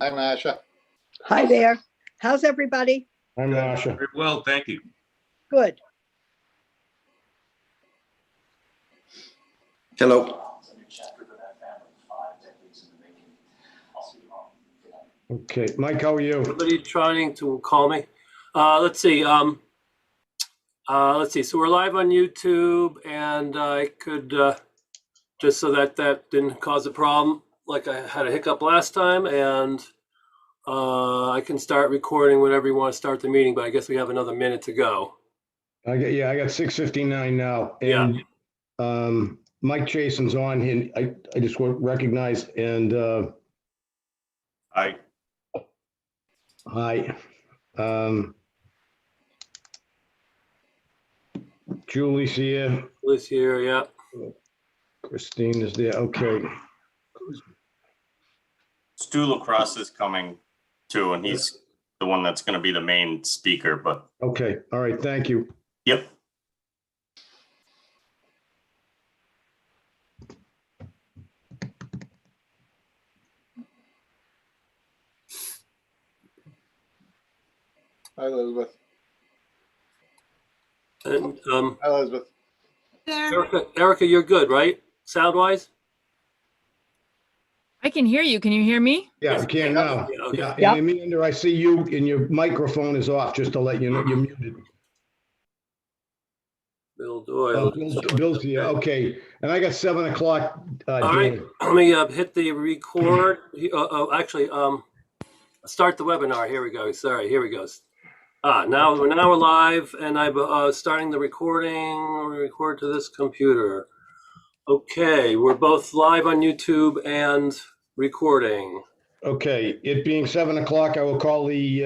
Hi, Masha. Hi there. How's everybody? I'm Masha. Very well, thank you. Good. Hello. Okay, Mike, how are you? Somebody trying to call me. Let's see. Let's see. So we're live on YouTube, and I could just so that didn't cause a problem, like I had a hiccup last time, and I can start recording whenever you want to start the meeting. But I guess we have another minute to go. I got 6:59 now, and Mike Jason's on here. I just want to recognize and Hi. hi. Julie's here. Liz here, yeah. Christine is there. Okay. Stu Lacrosse is coming too, and he's the one that's going to be the main speaker, but Okay. All right. Thank you. yep. Hi, Elizabeth. And Hi, Elizabeth. Erica, you're good, right? Sound wise? I can hear you. Can you hear me? Yeah, we can now. Yeah, okay. Yeah. Yep. And Amanda, I see you and your microphone is off, just to let you know you're muted. Bill Doyle. Bill's here. Okay. And I got 7 o'clock. All right, let me hit the record. Actually, start the webinar. Here we go. Sorry, here we go. Now we're live, and I'm starting the recording. Record to this computer. Okay, we're both live on YouTube and recording. Okay, it being 7 o'clock, I will call the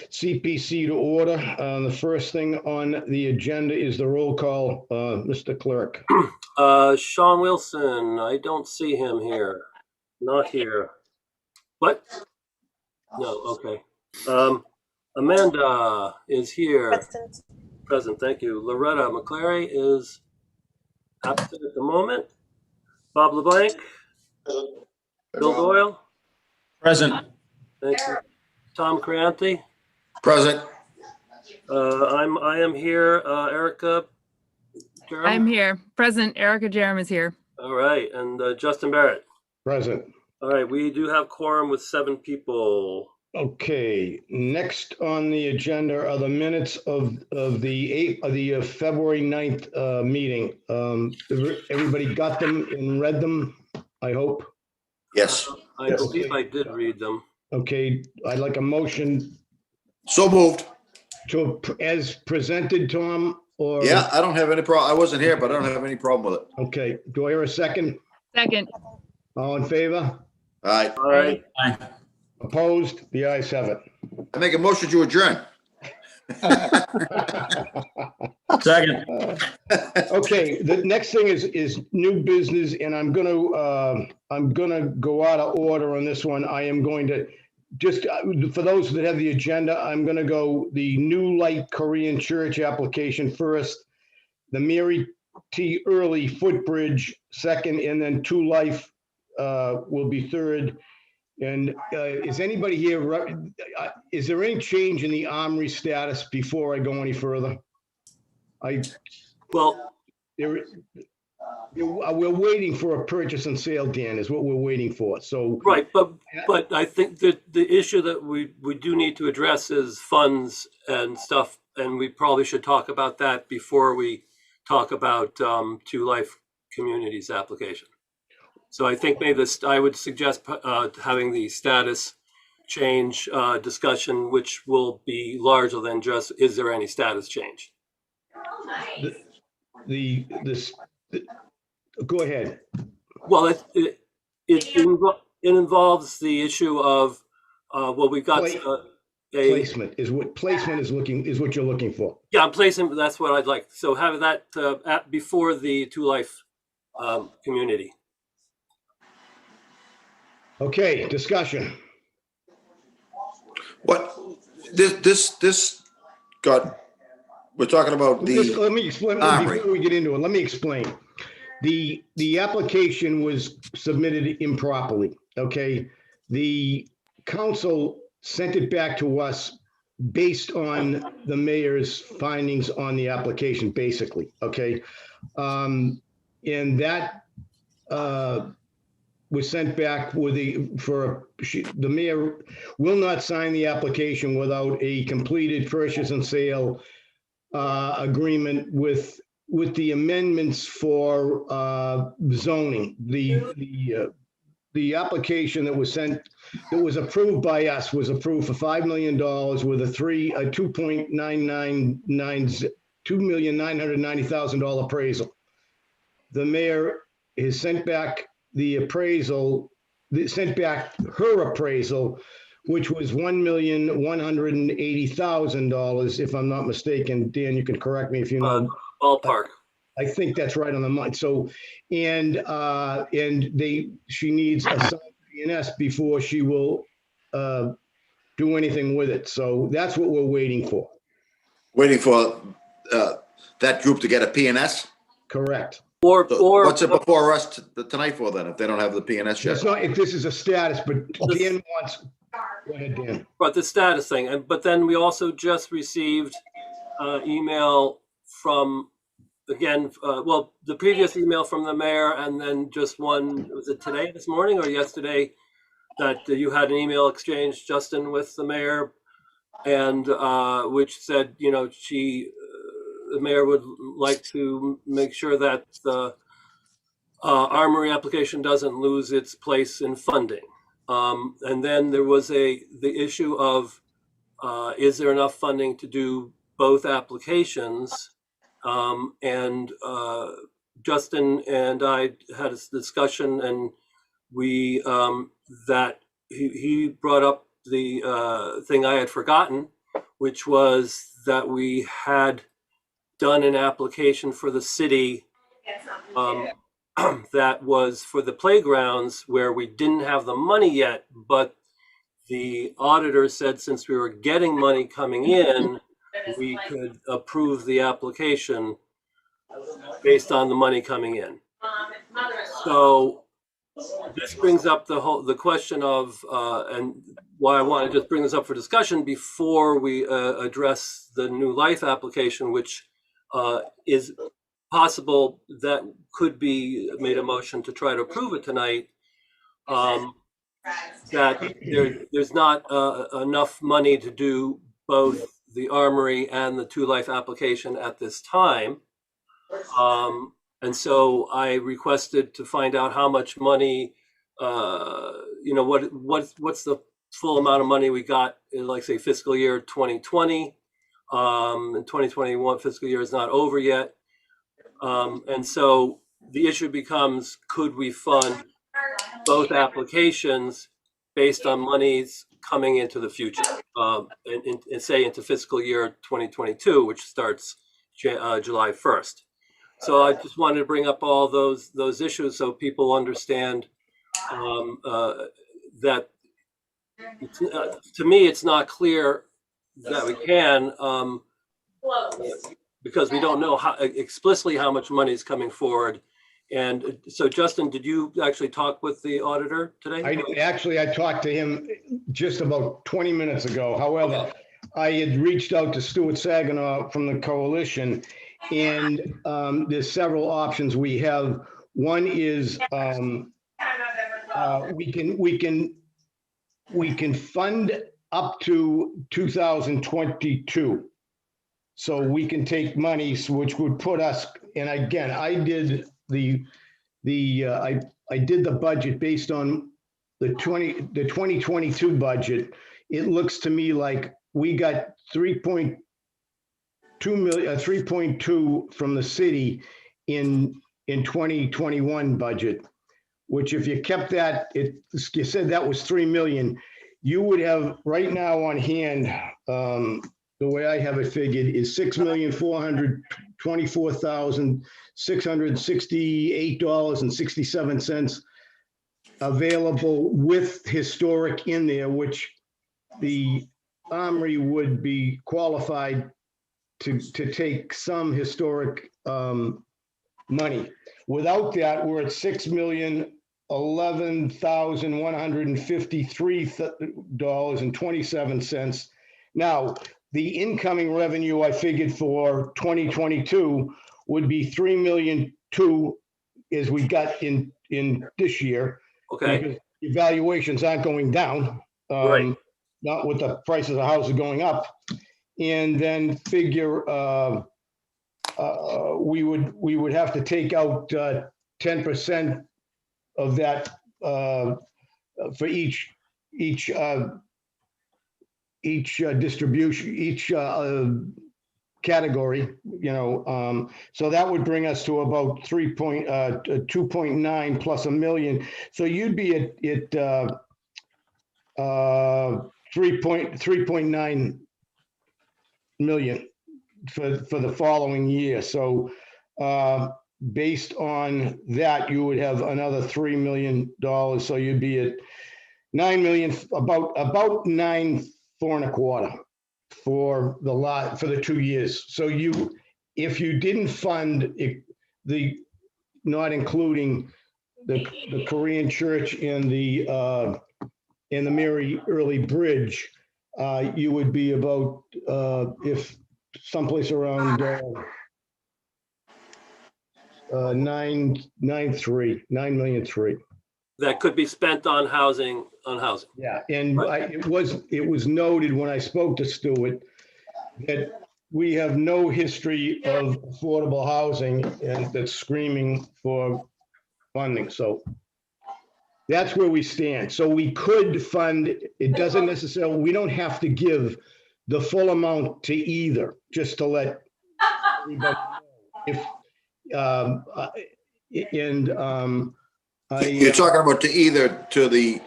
CPC to order. The first thing on the agenda is the roll call, Mr. Clerk. Sean Wilson, I don't see him here. Not here. What? No, okay. Amanda is here. Present, thank you. Loretta McClary is absent at the moment. Bob LeBlanc, Bill Doyle, Present. thank you. Tom Crianti, Present. I am here. Erica Jerem? I'm here. Present. Erica Jerem is here. All right, and Justin Barrett. Present. All right, we do have quorum with 7 people. Okay, next on the agenda are the minutes of the February 9th meeting. Everybody got them and read them, I hope. Yes. I believe I did read them. Okay, I'd like a motion So moved. to, as presented, Tom, or? Yeah, I don't have any problem. I wasn't here, but I don't have any problem with it. Okay, do I hear a second? Second. All in favor? All right. All right, Opposed? The ayes have it. I make a motion to adjourn. Second. Okay, the next thing is new business, and I'm gonna go out of order on this one. I am going to just, for those that have the agenda, I'm gonna go the New Light Korean Church application first, the Mary T. Early Footbridge second, and then Two Life will be third. And is anybody here, is there any change in the Omri status before I go any further? well, We're waiting for a purchase and sale, Dan, is what we're waiting for. So, right, but I think that the issue that we do need to address is funds and stuff, and we probably should talk about that before we talk about Two Life Communities application. So I think maybe I would suggest having the status change discussion, which will be larger than just, is there any status change? go ahead. Well, it involves the issue of, well, we've got Placement is what you're looking for. Yeah, I'm placing, that's what I'd like. So have that before the Two Life community. Okay, discussion. What, this got, we're talking about Let the, me explain, Omri. before we get into it, let me explain. The application was submitted improperly, okay? The council sent it back to us based on the mayor's findings on the application, basically, okay? And that was sent back with the mayor will not sign the application without a completed purchase and sale agreement with the amendments for zoning. The application that was sent, that was approved by us, was approved for $5 million with a $2,990,000 appraisal. The mayor has sent back the appraisal, sent back her appraisal, which was $1,180,000, if I'm not mistaken. Dan, you can correct me if you know. Ballpark. I think that's right on the month. So, and she needs a signed PNS before she will do anything with it. So that's what we're waiting for. Waiting for that group to get a PNS? Correct. Or What's it before us tonight for then, if they don't have the PNS yet? It's not, if this is a status, but Dan wants, go ahead, Dan. But the status thing, but then we also just received email from, again, well, the previous email from the mayor, and then just one, was it today, this morning, or yesterday, that you had an email exchange, Justin, with the mayor, and which said, you know, the mayor would like to make sure that the Armory application doesn't lose its place in funding. And then there was the issue of, is there enough funding to do both applications? And Justin and I had a discussion, and we that he brought up the thing I had forgotten, which was that we had done an application for the city that was for the playgrounds, where we didn't have the money yet, but the auditor said since we were getting money coming in, we could approve the application based on the money coming in. So this brings up the question of, and why I want to just bring this up for discussion before we address the New Life application, which is possible that could be made a motion to try to approve it tonight. That there's not enough money to do both the Armory and the Two Life application at this time. And so I requested to find out how much money, you know, what's the full amount of money we got in, like, say, fiscal year 2020. And 2021 fiscal year is not over yet. And so the issue becomes, could we fund both applications based on monies coming into the future, and say into fiscal year 2022, which starts July 1st. So I just wanted to bring up all those issues so people understand that to me, it's not clear that we can, because we don't know explicitly how much money is coming forward. And so, Justin, did you actually talk with the auditor today? I talked to him just about 20 minutes ago. However, I had reached out to Stuart Saginaw from the coalition, and there's several options we have. One is we can fund up to 2022. So we can take monies, which would put us, and again, I did the budget based on the 2022 budget. It looks to me like we got 3.2 from the city in 2021 budget, which if you kept that, you said that was 3 million, you would have right now on hand, the way I have it figured is $6,424,668.67 available with historic in there, which the Armory would be qualified to take some historic money. Without that, we're at $6,011,533.27. Now, the incoming revenue I figured for 2022 would be 3,000,002 as we got in this year. Okay, Because evaluations aren't going down. Right. Not with the prices of houses going up. And then figure we would have to take out 10% of that for each distribution, each category, so that would bring us to about 2.9 plus $1 million. So you'd be at 3.9 million for the following year. So based on that, you would have another $3 million. So you'd be at 9 million, about 9.425 for the lot for the 2 years. So if you didn't fund it, not including the Korean church and the Mary Early Bridge, you would be about if someplace around 9.3 that could be spent on housing, Yeah, and Right. it was noted when I spoke to Stuart that we have no history of affordable housing and that's screaming for funding. So that's where we stand. So we could fund, it doesn't necessarily, we don't have to give the full amount to either, just to let everybody know. You're talking about to either to the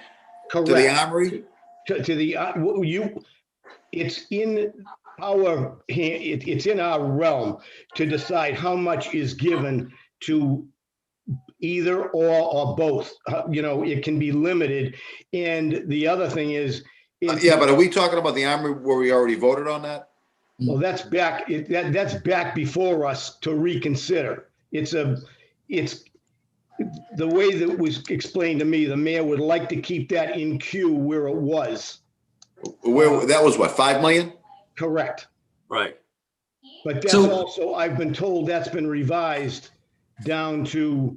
Correct. armory? It's in it's in our realm to decide how much is given to either or both. It can be limited. And the other thing is. Yeah, but are we talking about the armory where we already voted on that? Well, that's back, that's back before us to reconsider. It's the way that it was explained to me, the mayor would like to keep that in queue where it was. Where that was what, 5 million? Correct. right? But that's So- also, I've been told that's been revised down to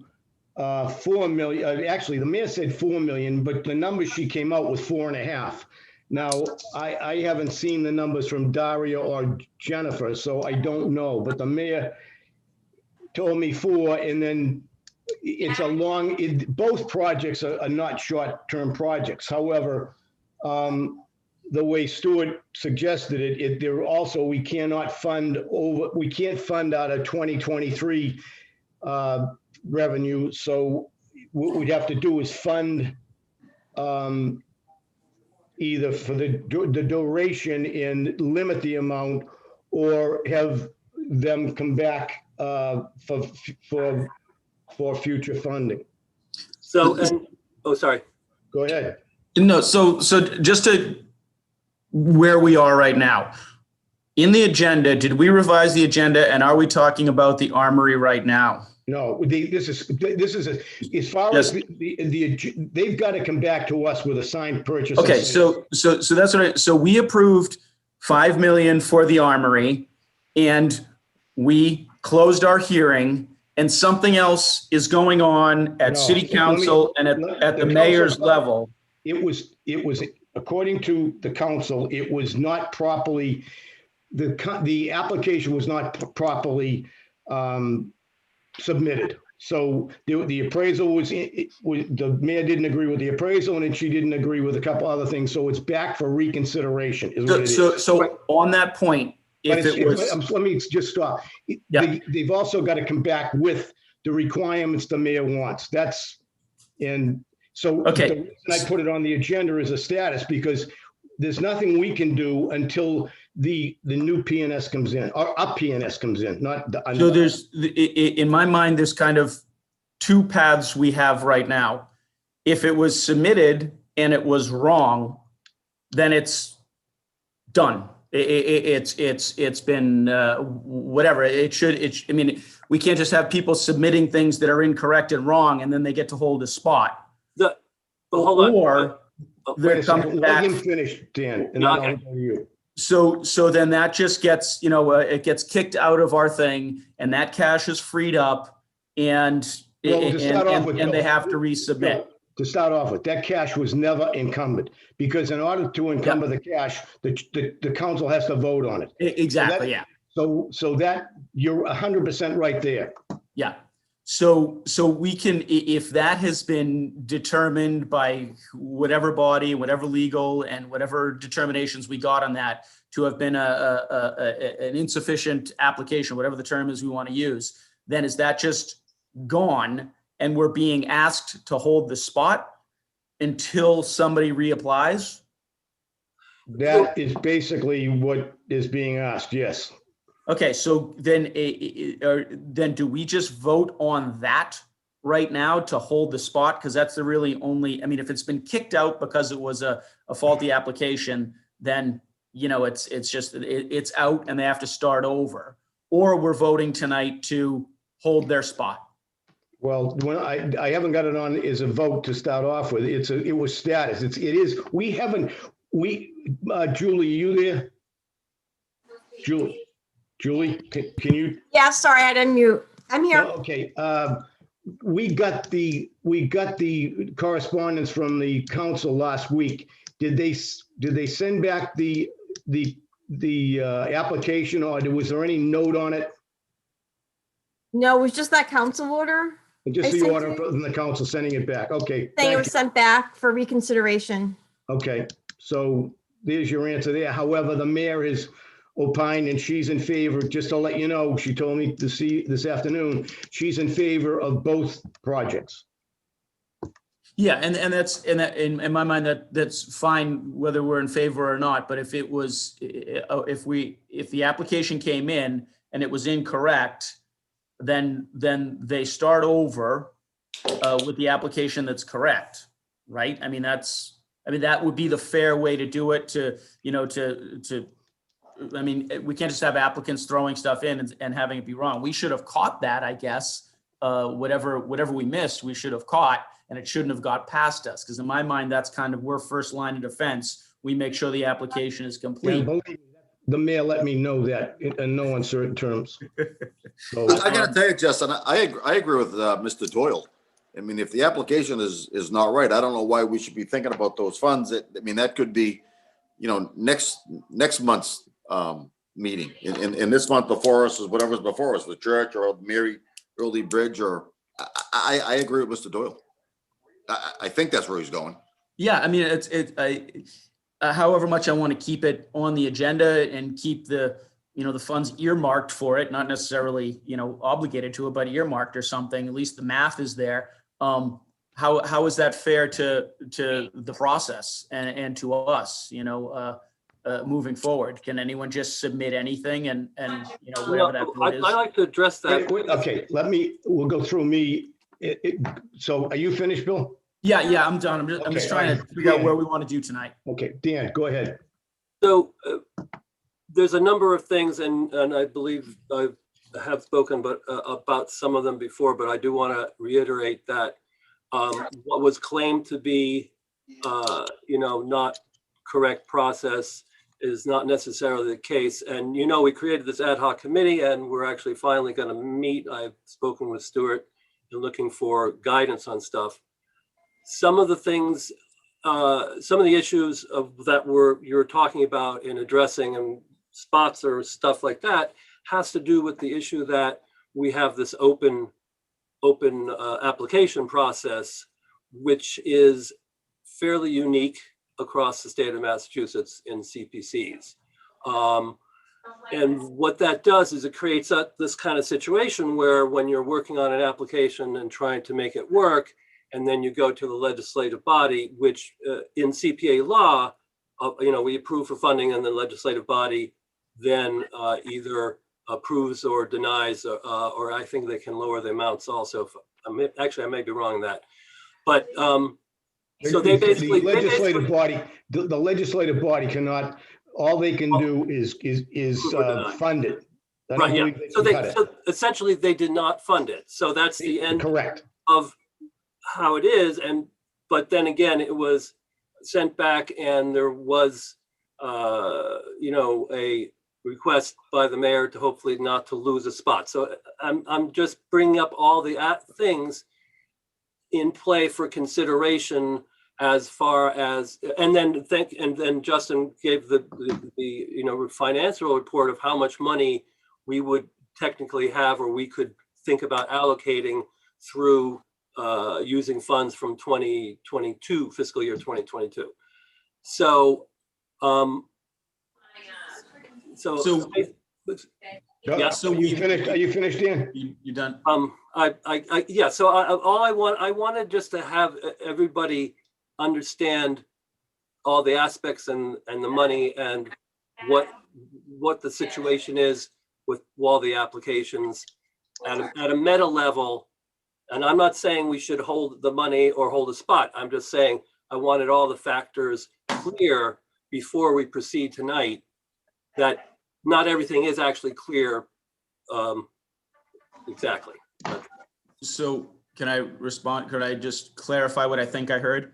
4 million. Actually, the mayor said 4 million, but the number she came out with 4.5. Now, I haven't seen the numbers from Daria or Jennifer, so I don't know. But the mayor told me 4, and then it's both projects are not short-term projects. However, the way Stuart suggested it, there also, we can't fund out of 2023 revenue. So what we'd have to do is fund either for the duration and limit the amount, or have them come back for future funding. So, sorry. Go ahead. No, so just to where we are right now. In the agenda, did we revise the agenda, and are we talking about the armory right now? No, this is as far as they've got to come back to us with a signed purchase. Okay, so that's what so we approved 5 million for the armory, and we closed our hearing, and something else is going on at No, city council and at the mayor's level. It was according to the council, it was not properly, the application was not properly submitted. So the appraisal the mayor didn't agree with the appraisal, and then she didn't agree with a couple other things. So it's back for reconsideration is what it is. So on that point, But if it was, let me just stop. Yeah. They've also got to come back with the requirements the mayor wants. So Okay. the reason I put it on the agenda as a status, because there's nothing we can do until the new PNS comes in, or a PNS comes in, not the. so there's, in my mind, there's kind of two paths we have right now. If it was submitted and it was wrong, then it's done. It's been whatever. I mean, we can't just have people submitting things that are incorrect and wrong, and then they get to hold a spot. But hold on. Or Wait they're a second, coming let back. him finish, Dan, and then Okay. I'll go to you. So then that just gets, it gets kicked out of our thing, and that cash is freed up, and Well, to start off with, and they Bill, have to resubmit. To start off with, that cash was never encumbered, because in order to encumber the cash, the council has to vote on it. Exactly, yeah. So that, you're 100% right there. Yeah. So we can, if that has been determined by whatever body, whatever legal and whatever determinations we got on that to have been an insufficient application, whatever the term is we want to use, then is that just gone and we're being asked to hold the spot until somebody reapplies? That is basically what is being asked, yes. Okay, so then do we just vote on that right now to hold the spot? Because that's the really only, I mean, if it's been kicked out because it was a faulty application, then, it's out and they have to start over. Or we're voting tonight to hold their spot. Well, when I haven't got it on as a vote to start off with. It was status. Julie, are you there? Julie, can you? Yeah, sorry, I didn't mute. I'm here. Oh, okay. We got the correspondence from the council last week. Did they send back the application, or was there any note on it? No, it was just that council order Just I the sent order it. from the council sending it back. Okay. saying it thank was you. sent back for reconsideration. Okay, so there's your answer there. However, the mayor has opined and she's in favor, just to let you know, she told me to see this afternoon, she's in favor of both projects. Yeah, and that's, and that, in my mind, that's fine, whether we're in favor or not, but if it was, if the application came in and it was incorrect, then they start over with the application that's correct, right? I mean, that would be the fair way to do it, I mean, we can't just have applicants throwing stuff in and having it be wrong. We should have caught that, I guess, whatever we missed, we should have caught, and it shouldn't have got past us. Because in my mind, that's kind of, we're first line of defense. We make sure the application is Yeah, complete. believe me, the mayor let me know that in no uncertain terms. So, I gotta tell you, Justin, I agree with Mr. Doyle. I mean, if the application is not right, I don't know why we should be thinking about those funds. I mean, that could be, next month's meeting. And this month before us is whatever's before us, the church or Mary Early Bridge, or I agree with Mr. Doyle. I think that's where he's going. Yeah, I mean, however much I want to keep it on the agenda and keep the funds earmarked for it, not necessarily, obligated to it, but earmarked or something, at least the math is there. How is that fair to the process and to us, moving forward? Can anyone just submit anything and whatever that vote is? I'd like to address that. okay, we'll go through me. So are you finished, Bill? Yeah, I'm done. I'm just trying to figure out where we want to do tonight. Okay, Dan, go ahead. So there's a number of things, and I believe I have spoken about some of them before, but I do want to reiterate that what was claimed to be, not correct process is not necessarily the case. And, we created this ad hoc committee, and we're actually finally going to meet. I've spoken with Stuart and looking for guidance on stuff. Some of the things, some of the issues that you're talking about in addressing and spots or stuff like that has to do with the issue that we have this open application process, which is fairly unique across the state of Massachusetts in CPCs. And what that does is it creates this kind of situation where when you're working on an application and trying to make it work, and then you go to the legislative body, which in CPA law, we approve for funding, and the legislative body then either approves or denies, or I think they can lower the amounts also. I may be wrong on that. But so they basically— the legislative body cannot all they can do is fund it. I don't Right, yeah. believe they So can cut it. so essentially they did not fund it. So that's the end Correct. of how it is. But then again, it was sent back and there was, a request by the mayor to hopefully not to lose a spot. So I'm just bringing up all the things in play for consideration as far as, and then Justin gave the financial report of how much money we would technically have, or we could think about allocating through using funds from 2022, fiscal year 2022. So, yeah. So you finished? Are you finished, Dan? You done? Yeah. So I wanted just to have everybody understand all the aspects and the money and what the situation is with all the applications at a meta level. And I'm not saying we should hold the money or hold a spot. I'm just saying I wanted all the factors clear before we proceed tonight, that not everything is actually clear exactly. So can I respond? Could I just clarify what I think I heard?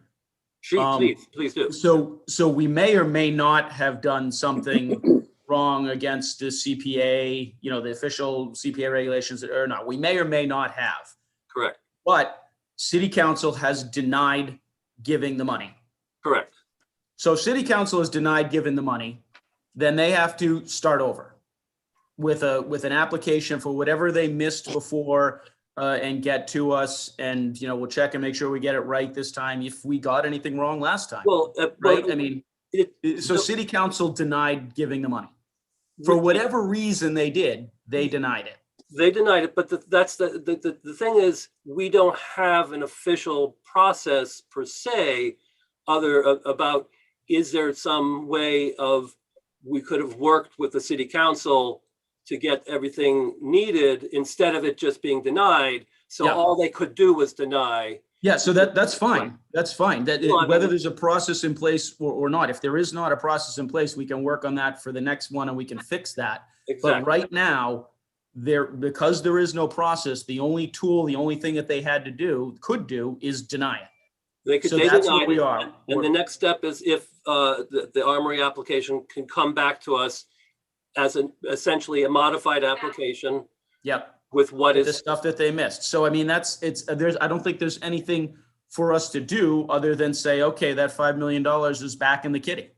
Please do. So we may or may not have done something wrong against the CPA, the official CPA regulations or not. We may or may not have. Correct. But city council has denied giving the money. Correct. So city council has denied giving the money, then they have to start over with an application for whatever they missed before and get to us. And, we'll check and make sure we get it right this time if we got anything wrong last time. Well, right? I mean, so city council denied giving the money. For whatever reason they did, they denied it. They denied it, but that's the thing is, we don't have an official process per se about, is there some way of, we could have worked with the city council to get everything needed instead of it just being denied. So all they could do was deny. Yeah, so that's fine. That's fine. Whether there's a process in place or not, if there is not a process in place, we can work on that for the next one and we can fix that. Exactly. But right now, because there is no process, the only thing that they could do is deny it. That's where we are. And the next step is if the Armory application can come back to us as essentially a modified application. Yep. With the stuff that they missed. So I mean, I don't think there's anything for us to do other than say, okay, that $5 million is back in the kitty.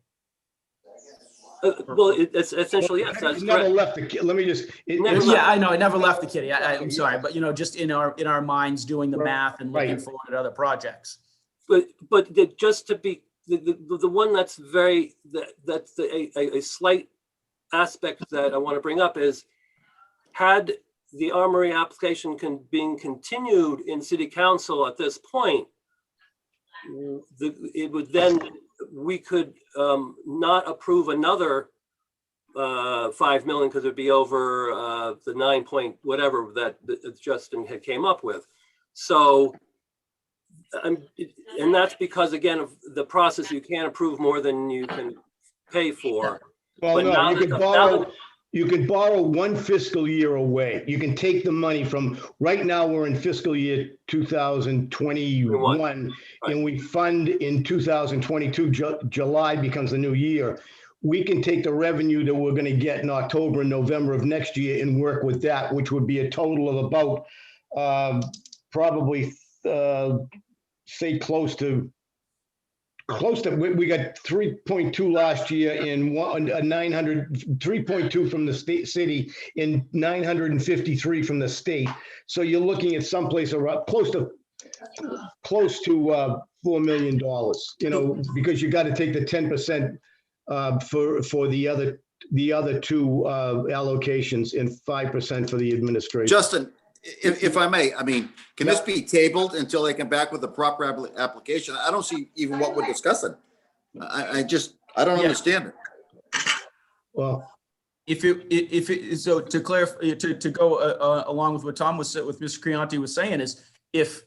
Well, it's essentially, yes. It never left the kitty. Let me just. I know it never left the kitty. I'm sorry, but just in our minds doing the math and looking forward at other projects. But just to be the one that's a slight aspect that I want to bring up is, had the Armory application being continued in city council at this point, it would then, we could not approve another 5 million because it'd be over the 9 point whatever that Justin had came up with. So, and that's because again of the process, you can't approve more than you can pay for. Well, no, you can borrow one fiscal year away. You can take the money from, right now we're in fiscal year 2021 right. And we fund in 2022, July becomes the new year. We can take the revenue that we're going to get in October and November of next year and work with that, which would be a total of about probably say close to, we got 3.2 last year in 3.2 from the city and 953 from the state. So you're looking at someplace around close to $4 million, because you got to take the 10% for the other two allocations and 5% for the administration. Justin, if I may, can this be tabled until they come back with a proper application? I don't see even what we're discussing. I don't understand it. Well, so to clarify, to go along with what Mr. Crianti was saying is, if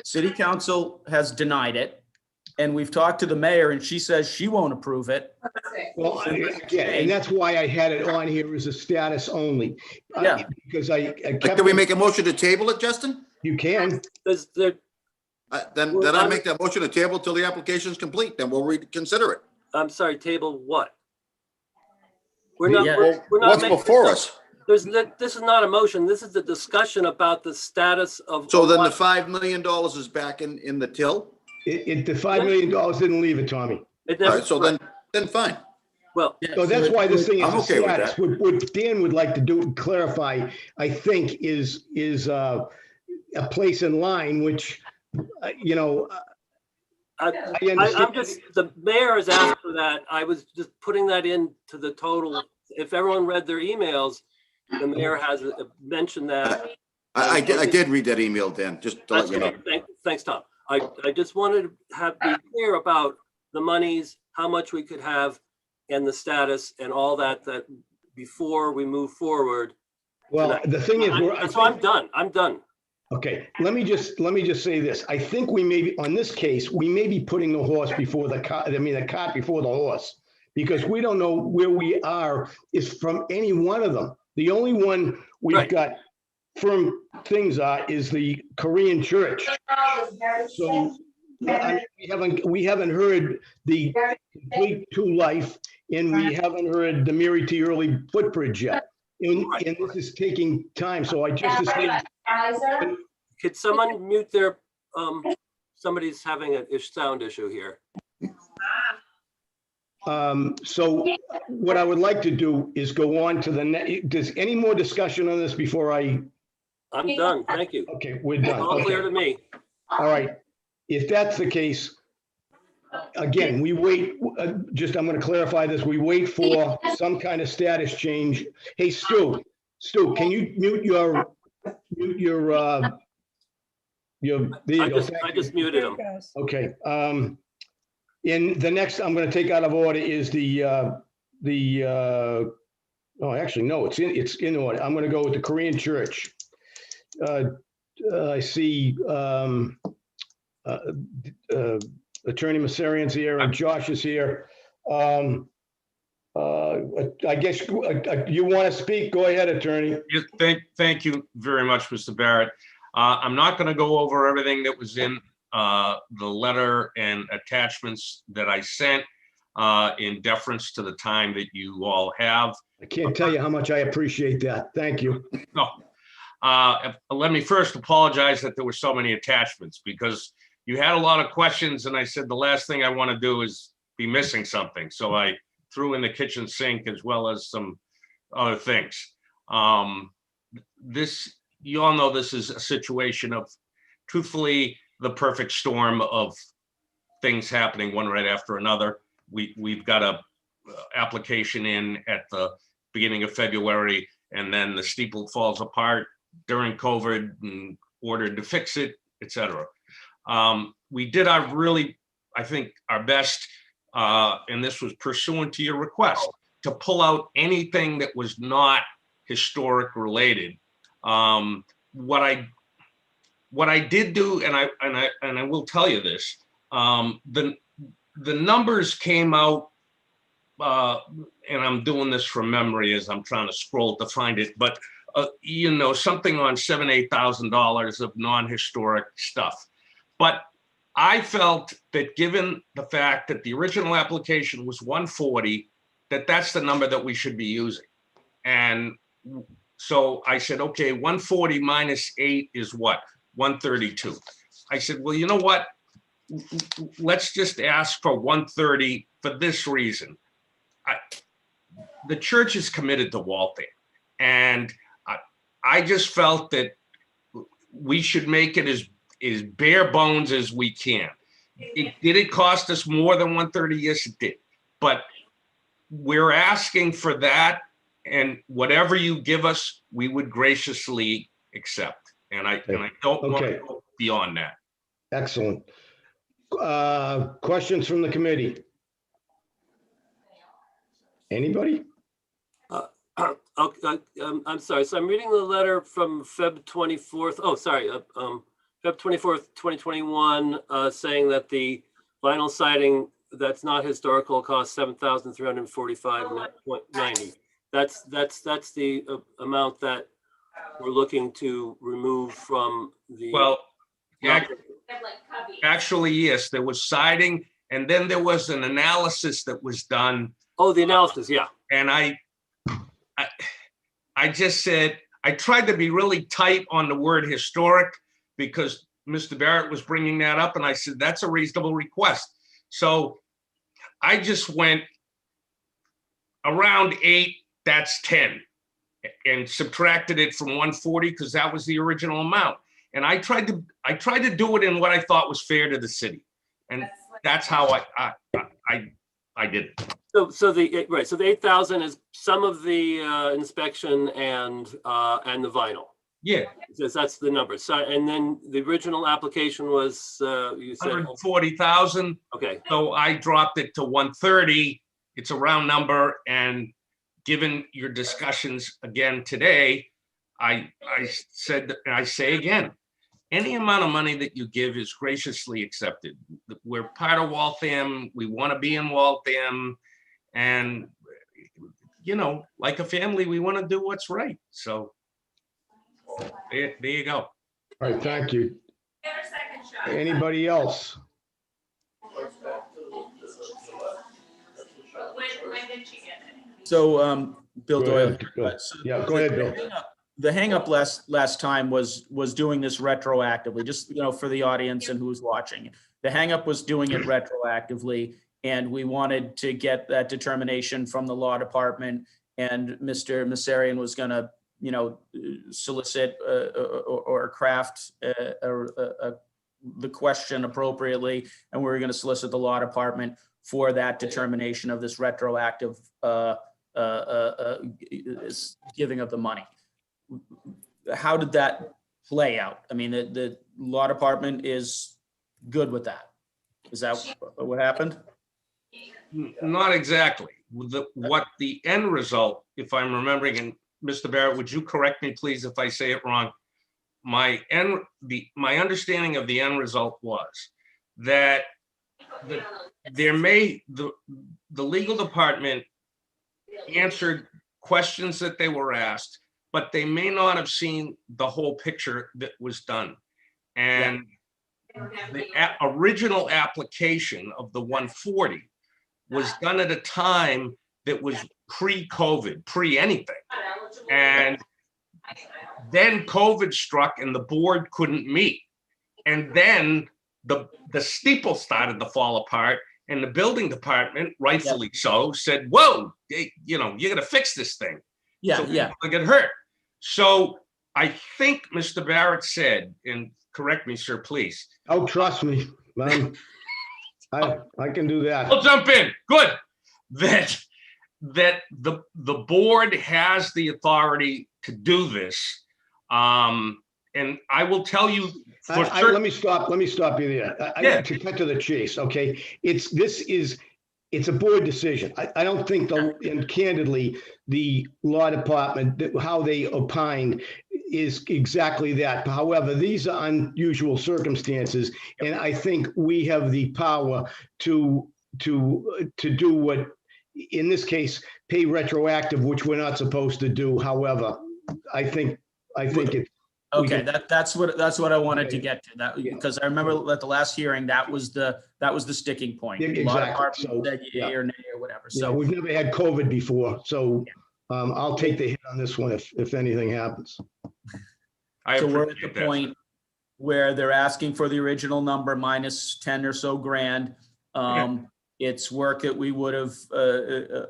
city council has denied it, and we've talked to the mayor and she says she won't approve it. Well, again, and that's why I had it on here as a status only. Yeah. Because I kept. Can we make a motion to table it, Justin? You can. Is there, Then I make that motion to table till the application is complete, then we'll reconsider it. I'm sorry, table what? We're not, Yeah. we're not What's making- before us? This is not a motion. This is the discussion about the status of. So then the what- $5 million is back in the till? The $5 million didn't leave it, Tommy. It All never- right, so then fine. Well, So that's why this thing is I'm a okay with status. that. What Dan would like to do, clarify, I think, is a place in line, which, you know, I- I understand. I'm just, the mayor has asked for that. I was just putting that into the total. If everyone read their emails, the mayor has mentioned that. I did read that email, Dan, just to let That's you know. great. Thanks, Tom. I just wanted to be clear about the monies, how much we could have, and the status and all that before we move forward. Well, the thing is, So I'm done. I'm done. okay, let me just say this. I think we may be, on this case, we may be putting the horse before the cart, the cart before the horse. Because we don't know where we are is from any one of them. The only one we've Right. got firm things is the Korean church. So I mean, we haven't heard the complete to life, and we haven't heard the Mary T. Early footbridge yet. And this is taking time, so I just Could someone mute their, somebody's having a sound issue here. So what I would like to do is go on to the does any more discussion on this before I'm done. Thank you. Okay, we're done. All clear Okay. to me. All right. If that's the case, again, we wait, I'm going to clarify this. We wait for some kind of status change. Hey, Stu, can you mute your, there you go. I just muted him. Okay. In the next, I'm going to take out of order is oh, actually, no, it's in order. I'm going to go with the Korean church. I see Attorney Messerian's here and Josh is here. I guess you want to speak? Go ahead, Attorney. Yes, thank you very much, Mr. Barrett. I'm not going to go over everything that was in the letter and attachments that I sent in deference to the time that you all have. I can't tell you how much I appreciate that. Thank you. No. Let me first apologize that there were so many attachments because you had a lot of questions and I said the last thing I want to do is be missing something. So I threw in the kitchen sink as well as some other things. You all know this is a situation of, truthfully, the perfect storm of things happening one right after another. We've got a application in at the beginning of February, and then the steeple falls apart during COVID and ordered to fix it, etc. We did our I think, our best, and this was pursuant to your request, to pull out anything that was not historic related. What I did do, and I will tell you this, the numbers came out, and I'm doing this from memory as I'm trying to scroll to find it, but you know, something on $7,000-8,000 of non-historic stuff. But I felt that given the fact that the original application was 140, that's the number that we should be using. And so I said, okay, 140 minus 8 is what? 132. I said, well, you know what? Let's just ask for 130 for this reason. The church is committed to Waltham, and I just felt that we should make it as bare bones as we can. Did it cost us more than 130? Yes, it did. But we're asking for that, and whatever you give us, we would graciously accept. And I don't want to go beyond that. Excellent. Questions from the committee? Anybody? I'm sorry. So I'm reading the letter from Feb 24th. Oh, sorry. Feb 24th, 2021, saying that the Vinyl siding, that's not historical, cost $7,345.90. That's the amount that we're looking to remove from the. Well, actually, yes, there was siding, and then there was an analysis that was done. Oh, the analysis, yeah. And I just said, I tried to be really tight on the word historic because Mr. Barrett was bringing that up, and I said, that's a reasonable request. So I just went around 8, that's 10, and subtracted it from 140 because that was the original amount. And I tried to do it in what I thought was fair to the city, and that's how I did it. So the 8,000 is some of the inspection and the vinyl. Yeah, That's the number. So, and then the original application was you said 140,000. Okay. So I dropped it to 130. It's a round number, and given your discussions again today, I said, and I say again, any amount of money that you give is graciously accepted. We're part of Waltham. We want to be in Waltham. And, you know, like a family, we want to do what's right. So there you go. All right, thank you. Anybody else? So, Bill Go Doyle. ahead, Bill. Yeah, go ahead, Bill. The hang up last time was doing this retroactively, just, you know, for the audience and who's watching. The hang up was doing it retroactively, and we wanted to get that determination from the law department, and Mr. Messerian was gonna, you know, solicit or craft the question appropriately, and we were gonna solicit the law department for that determination of this retroactive giving of the money. How did that play out? I mean, the law department is good with that. Is that what happened? Not exactly. What the end result, if I'm remembering, and Mr. Barrett, would you correct me, please, if I say it wrong? My understanding of the end result was that the legal department answered questions that they were asked, but they may not have seen the whole picture that was done. And the original application of the 140 was done at a time that was pre-COVID, pre-anything. And then COVID struck and the board couldn't meet. And then the steeple started to fall apart, and the building department, rightfully so, said, whoa, you know, you got to fix this thing. Yeah, so yeah. people get hurt. So I think Mr. Barrett said, and correct me, sir, please. Oh, trust me, man. I can do that. I'll jump in. Good. That the board has the authority to do this. And I will tell you. Let me stop you there. Yeah. To cut to the chase, okay? It's a board decision. I don't think, and candidly, the law department, how they opined is exactly that. However, these are unusual circumstances, and I think we have the power to do what, in this case, pay retroactive, which we're not supposed to do. However, I think it's. Okay, that's what I wanted to get to, that because I remember at the last hearing that was the sticking point. Exactly. So, yay or nay or whatever. So we've never had COVID before, so I'll take the hit on this one if anything happens. So we're at the point where they're asking for the original number minus 10 or so grand. It's work that we would have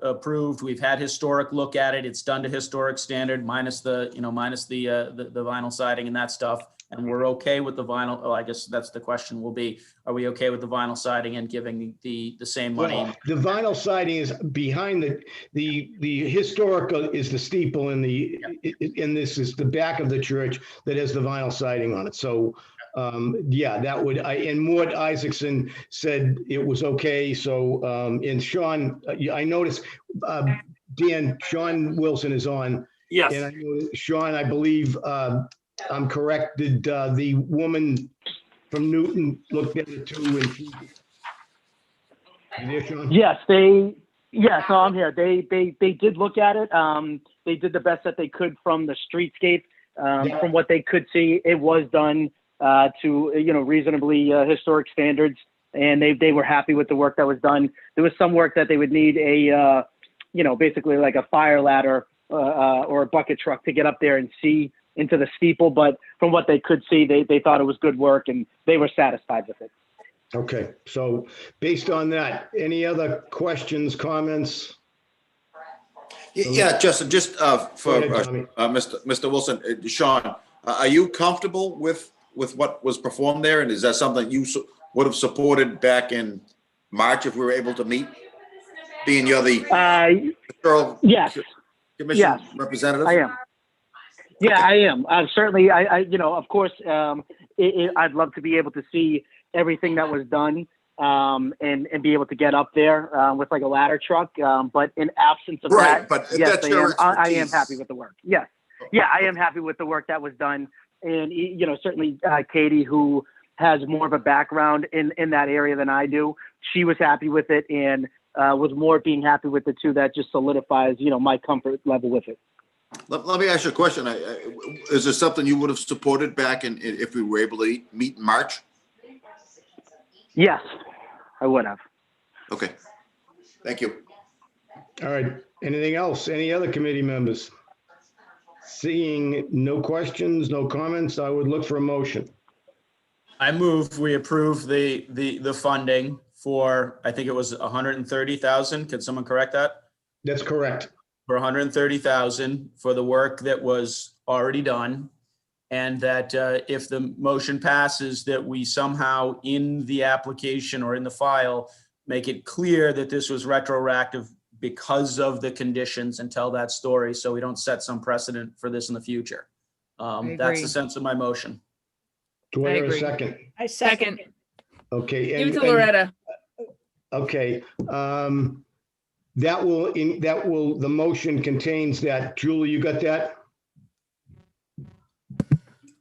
approved. We've had historic look at it. It's done to historic standard minus the vinyl siding and that stuff. And we're okay with the vinyl. Oh, I guess that's the question will be, are we okay with the vinyl siding and giving the same money? Well, the vinyl siding is behind the historical is the steeple and this is the back of the church that has the vinyl siding on it. So that would, and Mort Isaacson said it was okay. So, and Sean, I noticed, Dan, Sean Wilson is on. Yes. And I know, Sean, I believe, I'm correct. Did the woman from Newton looked at it too? And You there, Sean? Yes, no, I'm here. They did look at it. They did the best that they could from the streetscape. Yeah. From what they could see, it was done to, reasonably historic standards. And they were happy with the work that was done. There was some work that they would need basically like a fire ladder or a bucket truck to get up there and see into the steeple. But from what they could see, they thought it was good work and they were satisfied with it. Okay, so based on that, any other questions, comments? Yeah, Justin, just for Go ahead, Tommy. Mr. Wilson, Sean, are you comfortable with what was performed there? And is that something you would have supported back in March if we were able to meet? Being you're the Yes. Commission representative? I am. Yeah, I am. Certainly, of course, I'd love to be able to see everything that was done and be able to get up there with like a ladder truck. But in absence of that, but if yes, that's your I am expertise. happy with the work. Yes. Yeah, I am happy with the work that was done. And, certainly Katie, who has more of a background in that area than I do, she was happy with it and was more being happy with it too. That just solidifies, my comfort level with it. Let me ask you a question. Is there something you would have supported back if we were able to meet in March? Yes, I would have. Okay. Thank you. All right, anything else? Any other committee members? Seeing no questions, no comments, I would look for a motion. I move we approve the funding for, I think it was 130,000. Could someone correct that? That's correct. For 130,000 for the work that was already done. And that if the motion passes, that we somehow in the application or in the file, make it clear that this was retroactive because of the conditions and tell that story. So we don't set some precedent for this in the future. That's the sense of my motion. Do I I hear a agree. second? I second. Okay. Give it to Loretta. Okay, the motion contains that. Julie, you got that?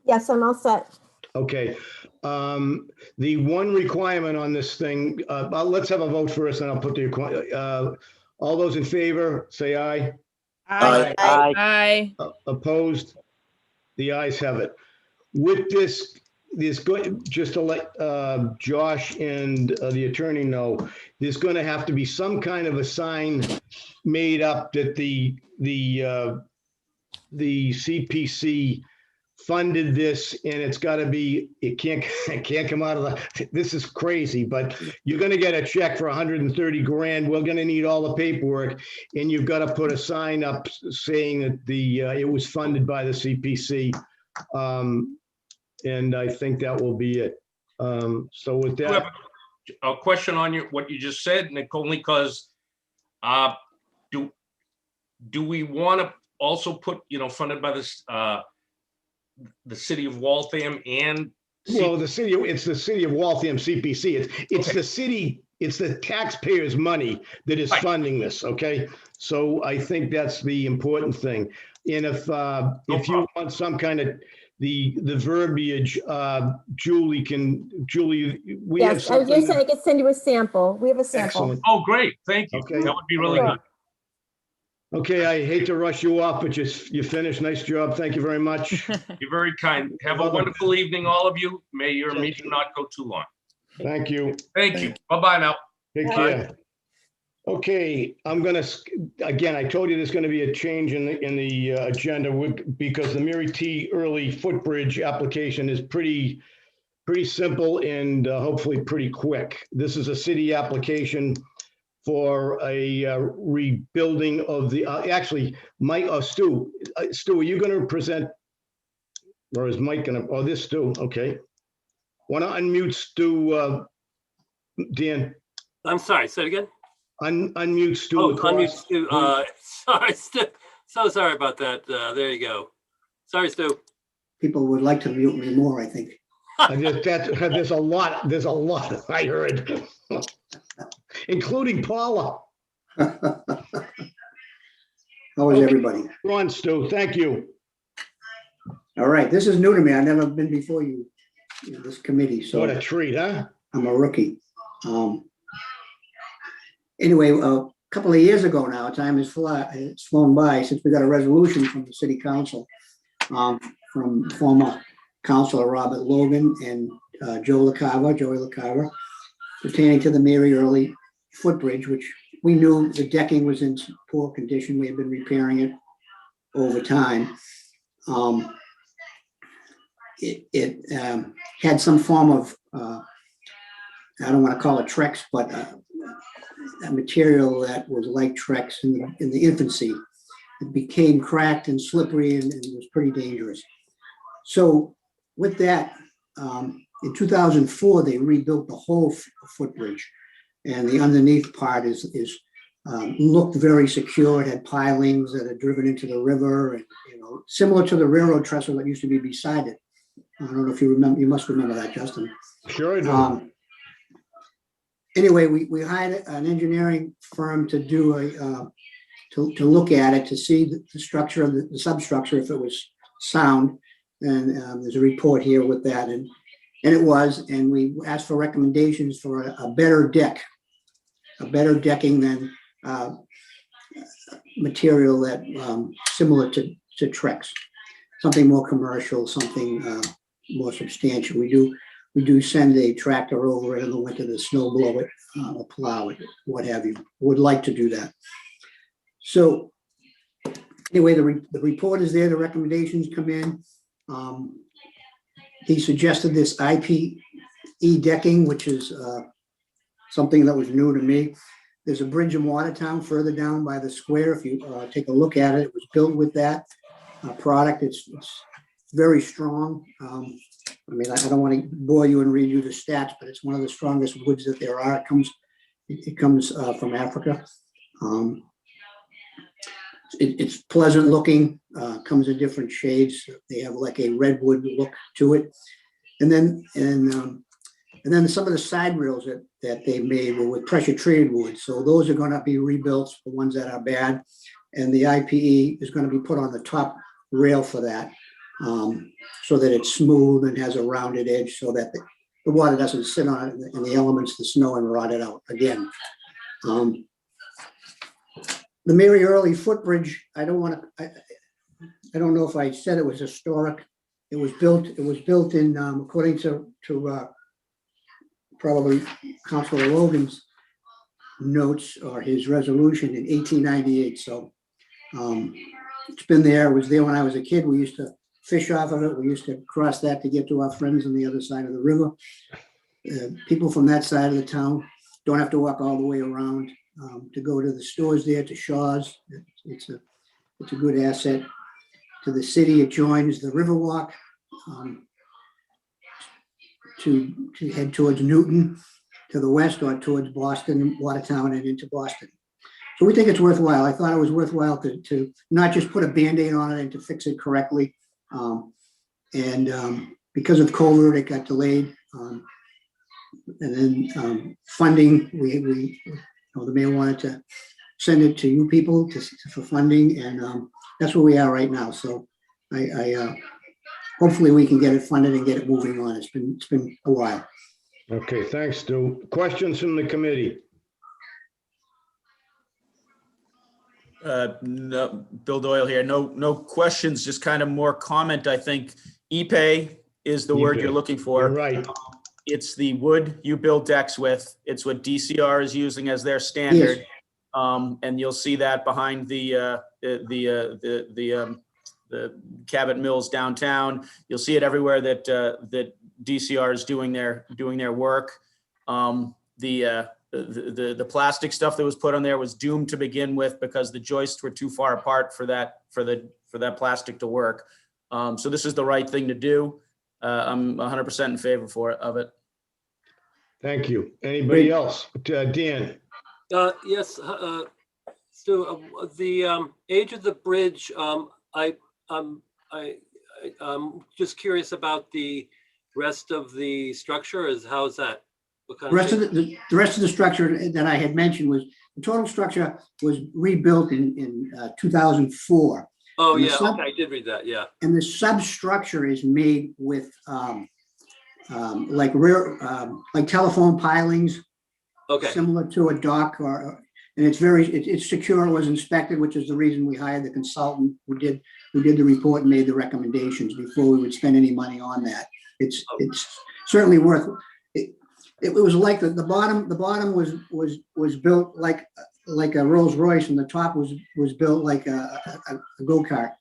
Yes, I'm all set. Okay. The one requirement on this thing, let's have a vote first and I'll put the, all those in favor, say aye. Aye. Aye. Opposed? The ayes have it. With this just to let Josh and the attorney know, there's going to have to be some kind of a sign made up that the CPC funded this, and it's got to be, it can't come out of this is crazy, but you're going to get a check for 130 grand. We're going to need all the paperwork, and you've got to put a sign up saying that it was funded by the CPC. And I think that will be it. So with that. A question on what you just said, Nick, only because do we want to also put, funded by this, the city of Waltham and Well, it's the city of Waltham CPC. It's Okay. the city, it's the taxpayers' money that is Right. funding this, okay? So I think that's the important thing. And if you want some kind of the verbiage, Julie, we have Yes, I was something. just saying I could send you a sample. We have a sample. Excellent. Oh, great. Thank you. Okay. That would be really Sure. good. Okay, I hate to rush you off, but you finished. Nice job. Thank you very much. You're very kind. Have a wonderful evening, all of you. May your Thank meeting not go too long. Thank you. Thank you. Bye-bye now. Take Bye. care. Okay, again, I told you there's gonna be a change in the agenda because the Mary T. Early Footbridge application is pretty simple and hopefully pretty quick. This is a city application for a rebuilding of the, actually, Mike, Stu, are you gonna present? Or is Mike gonna, this Stu, okay. Want to unmute Stu, Dan? I'm sorry, say it again. Unmute Stu. Oh, across. unmute Stu. Sorry, Stu. So sorry about that. There you go. Sorry, Stu. People would like to mute me more, I think. There's a lot I heard, including Paula. How is everybody? Go on, Stu. Thank you. All right, this is new to me. I've never been before you, this committee, so What a treat, huh? I'm a rookie. Anyway, a couple of years ago now, time has it's flown by since we got a resolution from the city council, from former councilor Robert Logan and Joey LaCava, pertaining to the Mary Early footbridge, which we knew the decking was in poor condition. We had been repairing it over time. It had some form of, I don't want to call it Trex, but a material that was like Trex in the infancy. It became cracked and slippery and was pretty dangerous. So with that, in 2004, they rebuilt the whole footbridge, and the underneath part looked very secure. It had pilings that had driven into the river, and similar to the railroad trestle that used to be beside it. I don't know if you remember. You must remember that, Justin. Sure I do. Anyway, we hired an engineering firm to do to look at it, to see the structure of the substructure, if it was sound. And there's a report here with that, and it was. And we asked for recommendations for a better decking than material that similar to Trex, something more commercial, something more substantial. We do send a tractor over it in the winter to snow blow it or plow it, what have you. Would like to do that. So anyway, the report is there. The recommendations come in. He suggested this IPE decking, which is something that was new to me. There's a bridge in Watertown further down by the square. If you take a look at it, it was built with that product. It's very strong. I mean, I don't want to bore you and read you the stats, but it's one of the strongest woods that there are. It comes from Africa. It's pleasant looking, comes in different shades. They have like a redwood look to it. And then some of the side rails that they made were with pressure treated wood. So those are going to be rebuilt, the ones that are bad. And the IPE is going to be put on the top rail for that, so that it's smooth and has a rounded edge, so that the water doesn't sit on it and the elements, the snow, and rot it out again. The Mary Early footbridge, I don't know if I said it was historic. It was built in, according to probably Councilor Logan's notes or his resolution, in 1898. So it's been there. It was there when I was a kid. We used to fish off of it. We used to cross that to get to our friends on the other side of the river. People from that side of the town don't have to walk all the way around to go to the stores there, to Shaw's. It's a good asset to the city. It joins the Riverwalk to head towards Newton to the west, or towards Boston, Watertown, and into Boston. So we think it's worthwhile. I thought it was worthwhile to not just put a Band-Aid on it and to fix it correctly. Because of COVID, it got delayed. And then funding, the mayor wanted to send it to you people for funding, and that's where we are right now. So I hopefully we can get it funded and get it moving on. It's been a while. Okay, thanks, Stu. Questions from the committee? No, Bill Doyle here. No questions, just kind of more comment. I think EPay is the word you're looking for. You're right. It's the wood you build decks with. It's what DCR is using as their standard. Yes. And you'll see that behind the Cabot Mills downtown. You'll see it everywhere that DCR is doing their work. The plastic stuff that was put on there was doomed to begin with because the joists were too far apart for that plastic to work. So this is the right thing to do. I'm 100% in favor of it. Thank you. Anybody else? Dan? Yes, Stu, the age of the bridge, I'm just curious about the rest of the structure. How's that? The rest of the structure that I had mentioned was, the total structure was rebuilt in 2004. Oh, yeah, okay, I did read that, yeah. And the substructure is made with like telephone pilings Okay, similar to a dock and it's secure, it was inspected, which is the reason we hired the consultant who did the report and made the recommendations before we would spend any money on that. It's certainly worth, it was like the bottom was built like a Rolls Royce, and the top was built like a go-kart,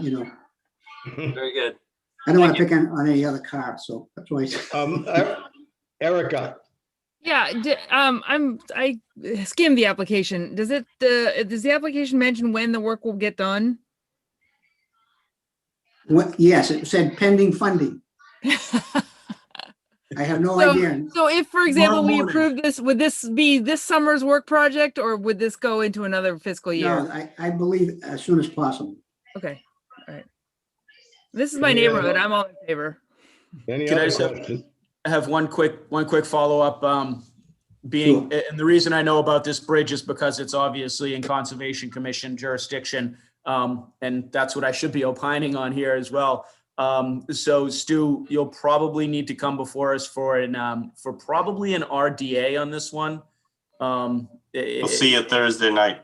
you know. very good. I don't want to pick on any other car, so that's why. Erica, Yeah, I skimmed the application. Does the application mention when the work will get done? Yes, it said pending funding. I have no idea. So if, for example, we Tomorrow morning. approve this, would this be this summer's work project, or would this go into another fiscal year? No, I believe as soon as possible. Okay, all right. This is my Any other- neighborhood. I'm all in favor. any Can I other just questions? have one quick follow-up, Sure. and the reason I know about this bridge is because it's obviously in Conservation Commission jurisdiction. And that's what I should be opining on here as well. So Stu, you'll probably need to come before us for probably an RDA on this one. We'll see you Thursday night.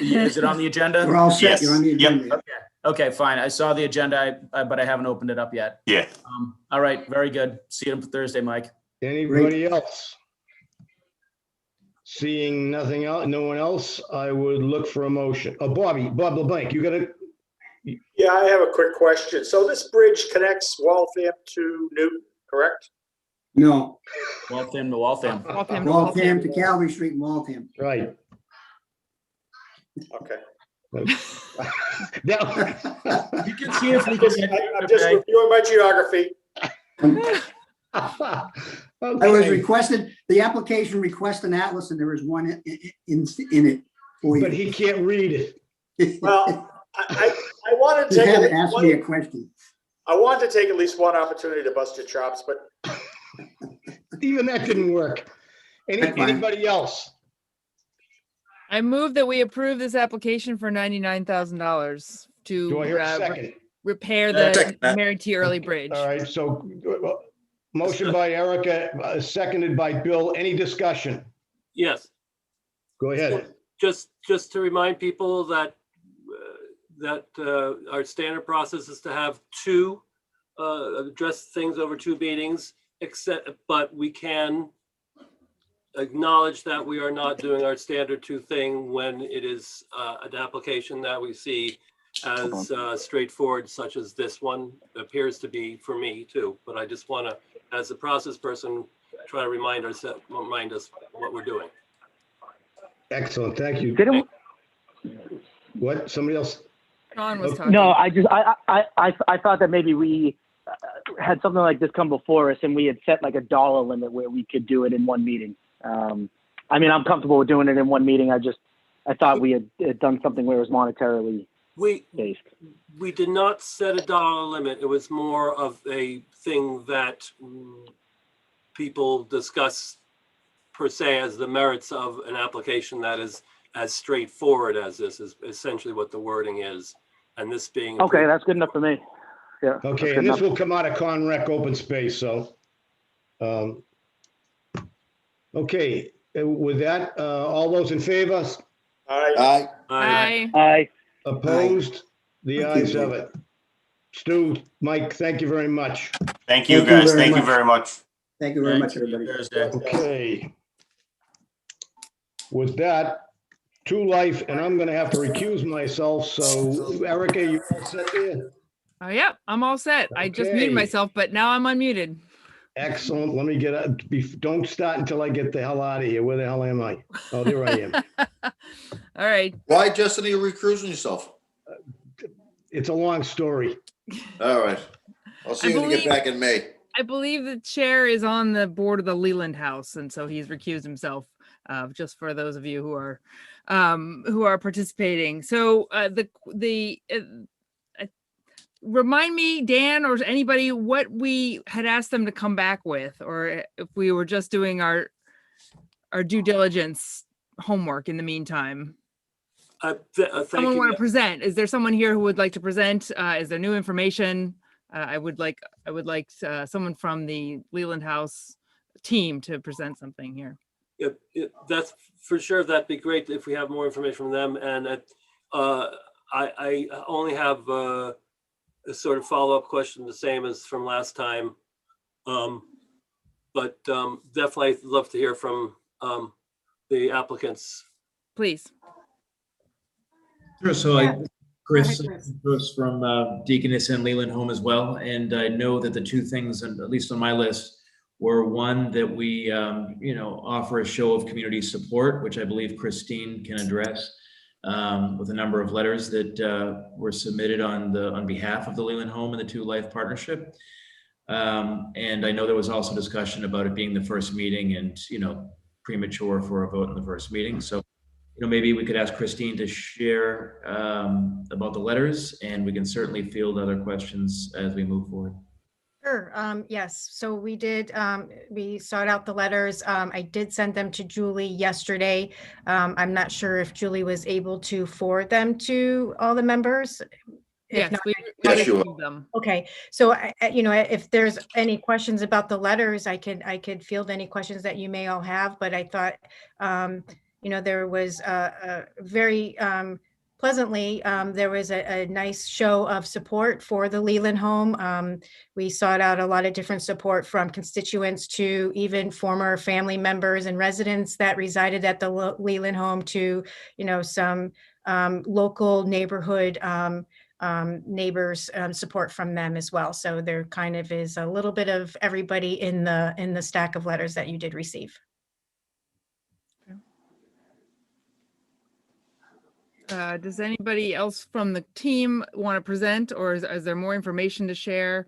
Is it on the agenda? We're all set. Yes. You're on the Yep. agenda. Okay, fine. I saw the agenda, but I haven't opened it up yet. Yeah. All right, very good. See you Thursday, Mike. Anybody else? Seeing nothing else, no one else, I would look for a motion. Oh, Bob LeBlanc, you gotta, Yeah, I have a quick question. So this bridge connects Waltham to Newton, correct? No, Waltham to Waltham. Waltham to Calvary Street in Waltham. right. Okay. Now- You can see if we can. I'm just reviewing my geography. I was requested, the application requests an atlas, and there is one in it for But you. he can't read it. Well, I wanted to You take, had at to least ask me a one- question. I wanted to take at least one opportunity to bust your chops, but Even that didn't work. That's fine. Anybody else? I move that we approve this application for $99,000 Do I hear a to second? repair Second. the Mary T. Early Bridge. All right, so motion by Erica, seconded by Bill. Any discussion? Yes, Go ahead. just to remind people that our standard process is to have two address things over two meetings, but we can acknowledge that we are not doing our standard two thing when it is an application that we see as straightforward, such as this one appears to be for me too. But I just want to, as a process person, try to remind us what we're doing. Excellent, thank you. Didn't, What, somebody else? Sean was talking. no, I thought that maybe we had something like this come before us and we had set like a dollar limit where we could do it in one meeting. I mean, I'm comfortable with doing it in one meeting. I thought we had done something where it was monetarily based. We did not set a dollar limit. It was more of a thing that people discuss per se as the merits of an application that is as straightforward as this is essentially what the wording is. And this being. Okay, that's good enough for me. Yeah. Okay, and this will come out of Conrec open space, so. Okay, with that, all those in favor? Aye. Aye. Opposed? The ayes have it. Stu, Mike, thank you very much. Thank you, Thank you guys. very Thank you much. very much. Thank you very much, everybody. Thursday. Okay. With that, Two Life, and I'm gonna have to recuse myself, so Erica, you all set there? Oh, yeah, I'm all set. I just Okay. muted myself, but now I'm unmuted. Excellent, let me don't start until I get the hell out of here. Where the hell am I? Oh, there I am. All right. Why, Justin, are you recruiting yourself? It's a long story. All right. I'll see you when you get back in May. I believe the chair is on the board of the Leland House, and so he's recused himself. Just for those of you who are participating. So remind me, Dan, or anybody, what we had asked them to come back with, or if we were just doing our due diligence homework in the meantime. Someone want to present? Is there someone here who would like to present? Is there new information? I would like someone from the Leland House team to present something here. That's for sure. That'd be great if we have more information from them. And I only have a sort of follow-up question, the same as from last time. But definitely love to hear from the applicants. Please. Sure. So Yeah. Chris, Go ahead, Chris. Chris from Deaconess and Leland Home as well. And I know that the two things, and at least on my list, were one that we, offer a show of community support, which I believe Christine can address with a number of letters that were submitted on behalf of the Leland Home and the Two Life Partnership. And I know there was also discussion about it being the first meeting and, premature for a vote in the first meeting. So, maybe we could ask Christine to share about the letters, and we can certainly field other questions as we move forward. Sure. Yes. So we did, we sought out the letters. I did send them to Julie yesterday. I'm not sure if Julie was able to forward them to all the members. If Yes, not, we Yes, you received them. okay. So, if there's any questions about the letters, I could field any questions that you may all have, but I thought, there was a very, pleasantly, there was a nice show of support for the Leland Home. We sought out a lot of different support from constituents to even former family members and residents that resided at the Leland Home to, some local neighborhood neighbors, support from them as well. So there kind of is a little bit of everybody in the stack of letters that you did receive. Does anybody else from the team want to present, or is there more information to share?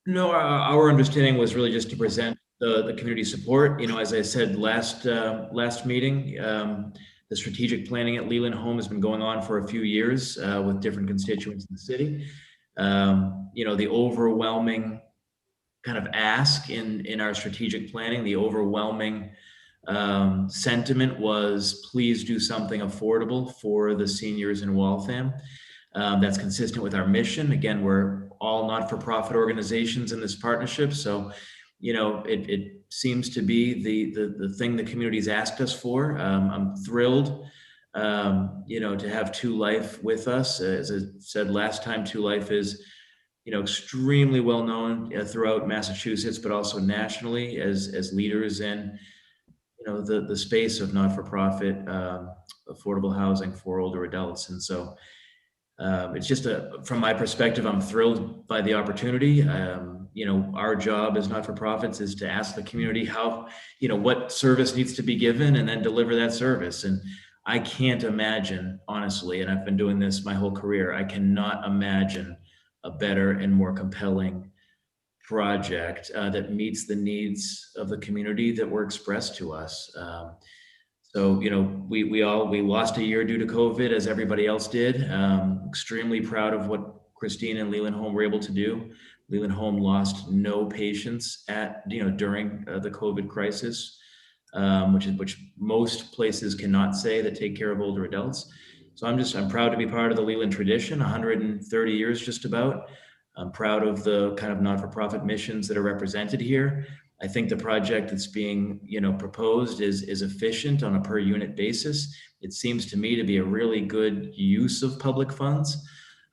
No, our understanding was really just to present the community support. As I said last meeting, the strategic planning at Leland Home has been going on for a few years with different constituents in the city. The overwhelming kind of ask in our strategic planning, the overwhelming sentiment was, please do something affordable for the seniors in Waltham. That's consistent with our mission. Again, we're all not-for-profit organizations in this partnership. So, it seems to be the thing the community's asked us for. I'm thrilled, to have Two Life with us. As I said last time, Two Life is, extremely well known throughout Massachusetts, but also nationally as leaders in, the space of not-for-profit affordable housing for older adults. And so it's just from my perspective, I'm thrilled by the opportunity. Our job as not-for-profits is to ask the community how, what service needs to be given and then deliver that service. And I can't imagine, honestly, and I've been doing this my whole career, I cannot imagine a better and more compelling project that meets the needs of the community that were expressed to us. So, we lost a year due to COVID, as everybody else did. Extremely proud of what Christine and Leland Home were able to do. Leland Home lost no patients during the COVID crisis, which most places cannot say that take care of older adults. So I'm proud to be part of the Leland tradition, 130 years just about. I'm proud of the kind of not-for-profit missions that are represented here. I think the project that's being, proposed is efficient on a per unit basis. It seems to me to be a really good use of public funds.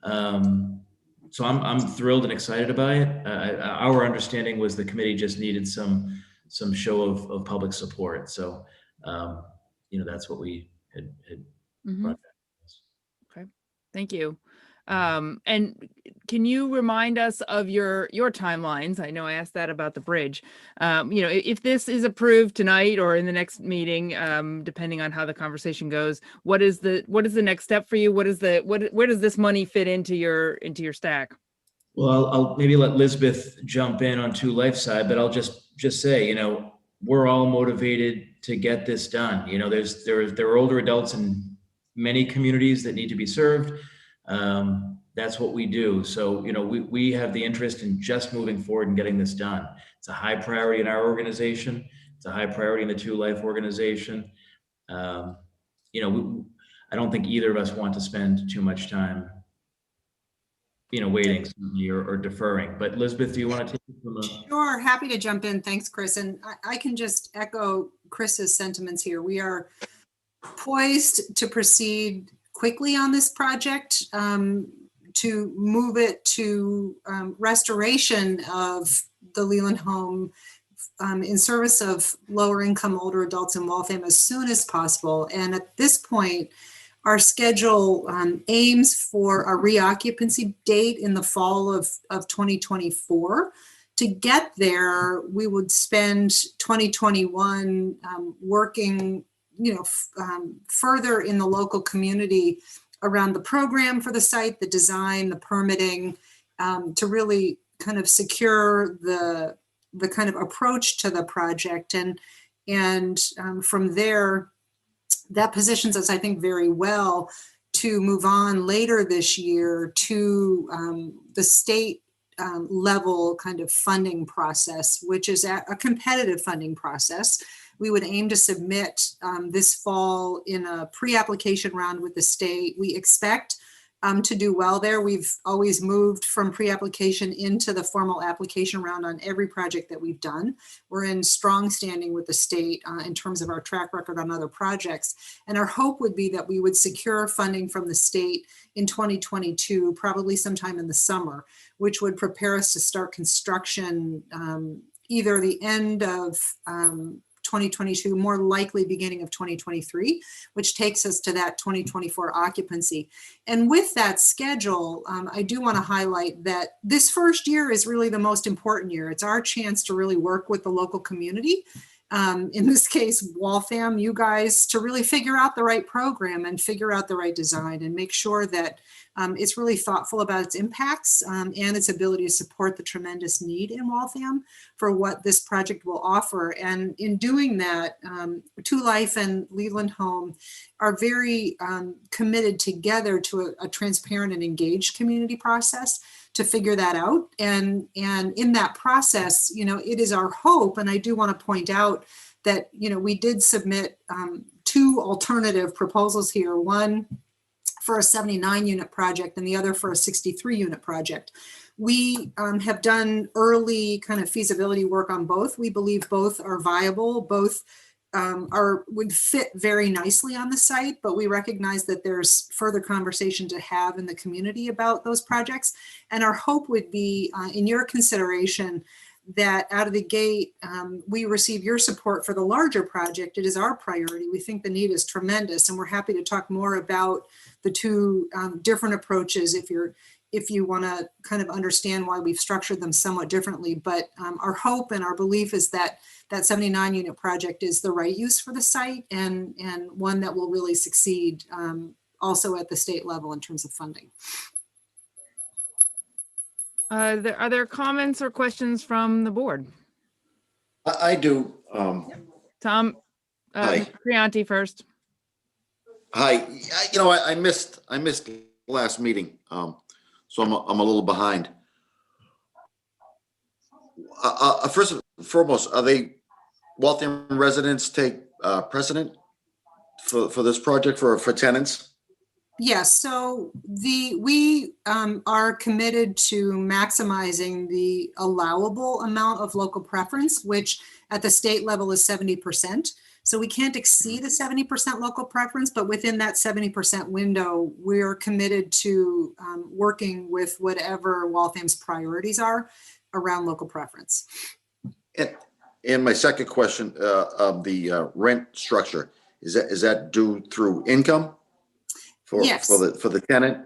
So I'm thrilled and excited about it. Our understanding was the committee just needed some show of public support. So, that's what we had. Mhm. Okay, thank you. And can you remind us of your timelines? I know I asked that about the bridge. If this is approved tonight or in the next meeting, depending on how the conversation goes, what is the next step for you? Where does this money fit into your stack? Well, I'll maybe let Lisbeth jump in on Two Life side, but I'll just say, we're all motivated to get this done. There are older adults in many communities that need to be served. That's what we do. So, we have the interest in just moving forward and getting this done. It's a high priority in our organization. It's a high priority in the Two Life organization. I don't think either of us want to spend too much time, waiting or deferring. But Elizabeth, do you want to take it from a... Sure, happy to jump in. Thanks, Chris. And I can just echo Chris's sentiments here. We are poised to proceed quickly on this project, to move it to restoration of the Leland home in service of lower income older adults in Waltham as soon as possible. And at this point, our schedule aims for a reoccupancy date in the fall of 2024. To get there, we would spend 2021 working, further in the local community around the program for the site, the design, the permitting, to really kind of secure the kind of approach to the project. And from there, that positions us, I think, very well to move on later this year to the state level kind of funding process, which is a competitive funding process. We would aim to submit this fall in a pre-application round with the state. We expect to do well there. We've always moved from pre-application into the formal application round on every project that we've done. We're in strong standing with the state in terms of our track record on other projects. And our hope would be that we would secure funding from the state in 2022, probably sometime in the summer, which would prepare us to start construction either the end of 2022, more likely beginning of 2023, which takes us to that 2024 occupancy. And with that schedule, I do want to highlight that this first year is really the most important year. It's our chance to really work with the local community. In this case, Waltham, you guys, to really figure out the right program and figure out the right design and make sure that it's really thoughtful about its impacts and its ability to support the tremendous need in Waltham for what this project will offer. And in doing that, Two Life and Leland Home are very committed together to a transparent and engaged community process to figure that out. And in that process, it is our hope, and I do want to point out that, we did submit 2 alternative proposals here, one for a 79 unit project and the other for a 63 unit project. We have done early kind of feasibility work on both. We believe both are viable, both would fit very nicely on the site, but we recognize that there's further conversation to have in the community about those projects. And our hope would be in your consideration that out of the gate, we receive your support for the larger project. It is our priority. We think the need is tremendous, and we're happy to talk more about the 2 different approaches if you want to kind of understand why we've structured them somewhat differently. But our hope and our belief is that that 79 unit project is the right use for the site and one that will really succeed also at the state level in terms of funding. Are there comments or questions from the board? I do. Tom, Hi. Prianti first. Hi, I missed last meeting, so I'm a little behind. First and foremost, are they Waltham residents take precedent for this project for tenants? Yes, so we are committed to maximizing the allowable amount of local preference, which at the state level is 70%. So we can't exceed a 70% local preference, but within that 70% window, we're committed to working with whatever Waltham's priorities are around local preference. And my second question of the rent structure, is that due through income? Yes. For the tenant?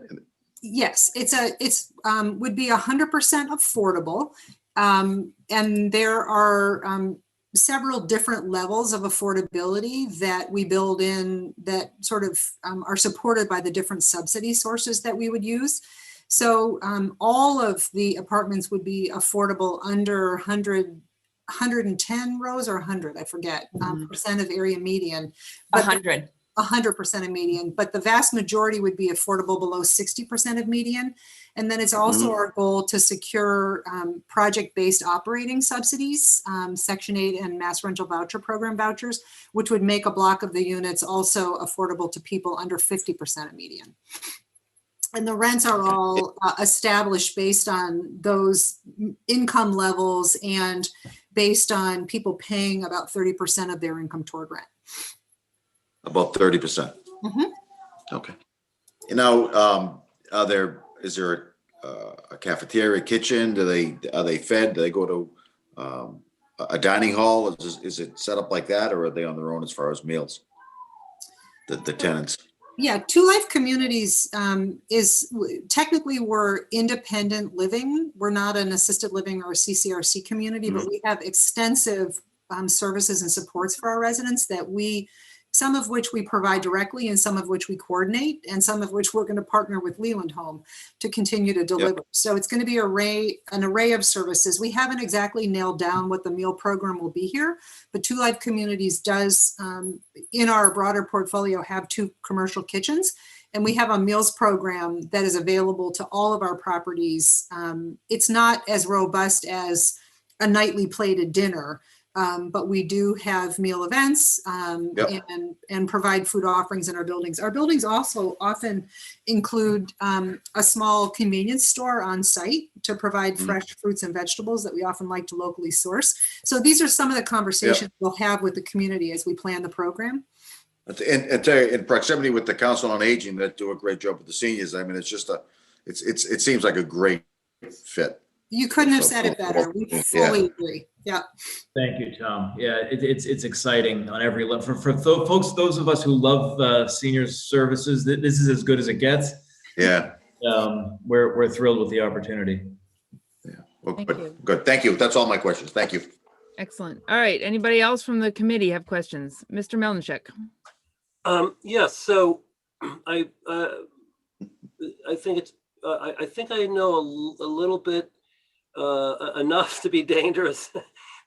Yes, it's would be 100% affordable. And there are several different levels of affordability that we build in that sort of are supported by the different subsidy sources that we would use. So all of the apartments would be affordable under 110 rows or 100, I forget, percent of area median. 100. 100% of median, but the vast majority would be affordable below 60% of median. And then it's also our goal to secure project-based operating subsidies, Section 8 and Mass Rental Voucher Program vouchers, which would make a block of the units also affordable to people under 50% of median. And the rents are all established based on those income levels and based on people paying about 30% of their income toward rent. About 30%. Mhm. Okay. You know, is there a cafeteria, kitchen? Are they fed? Do they go to a dining hall? Is it set up like that, or are they on their own as far as meals? The tenants. Yeah, Two Life Communities technically we're independent living. We're not an assisted living or a CCRC community, but we have extensive services and supports for our residents that some of which we provide directly and some of which we coordinate and some of which we're going to partner with Leland Home to continue to deliver. Yep. So it's going to be an array of services. We haven't exactly nailed down what the meal program will be here, but Two Life Communities does, in our broader portfolio, have 2 commercial kitchens. And we have a meals program that is available to all of our properties. It's not as robust as a nightly plated dinner, but we do have meal events and provide food offerings in our buildings. Our buildings also often include a small convenience store on site to provide fresh fruits and vegetables that we often like to locally source. So these are some of the conversations we'll have with the community as we plan the program. And in proximity with the Council on Aging that do a great job with the seniors. I mean, it seems like a great fit. You couldn't have said it better. We fully agree. Yeah. Thank you, Tom. Yeah, it's exciting on every level. For folks, those of us who love seniors services, this is as good as it gets. Yeah. We're thrilled with the opportunity. Yeah. Well, good. Thank you. That's all my questions. Thank you. Excellent. All right. Anybody else from the committee have questions? Mr. Melnichuk. Yes. So I think I think I know a little bit enough to be dangerous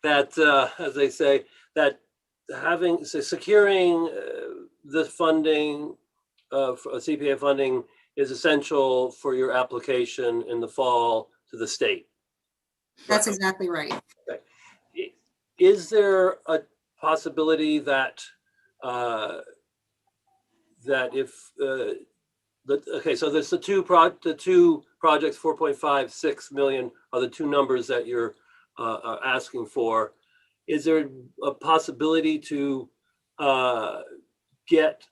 that, as they say, that securing the funding for CPA funding is essential for your application in the fall to the state. That's exactly right. Okay. Is there a possibility that if okay, so there's the two projects, 4.56 million are the 2 numbers that you're asking for. Is there a possibility to get,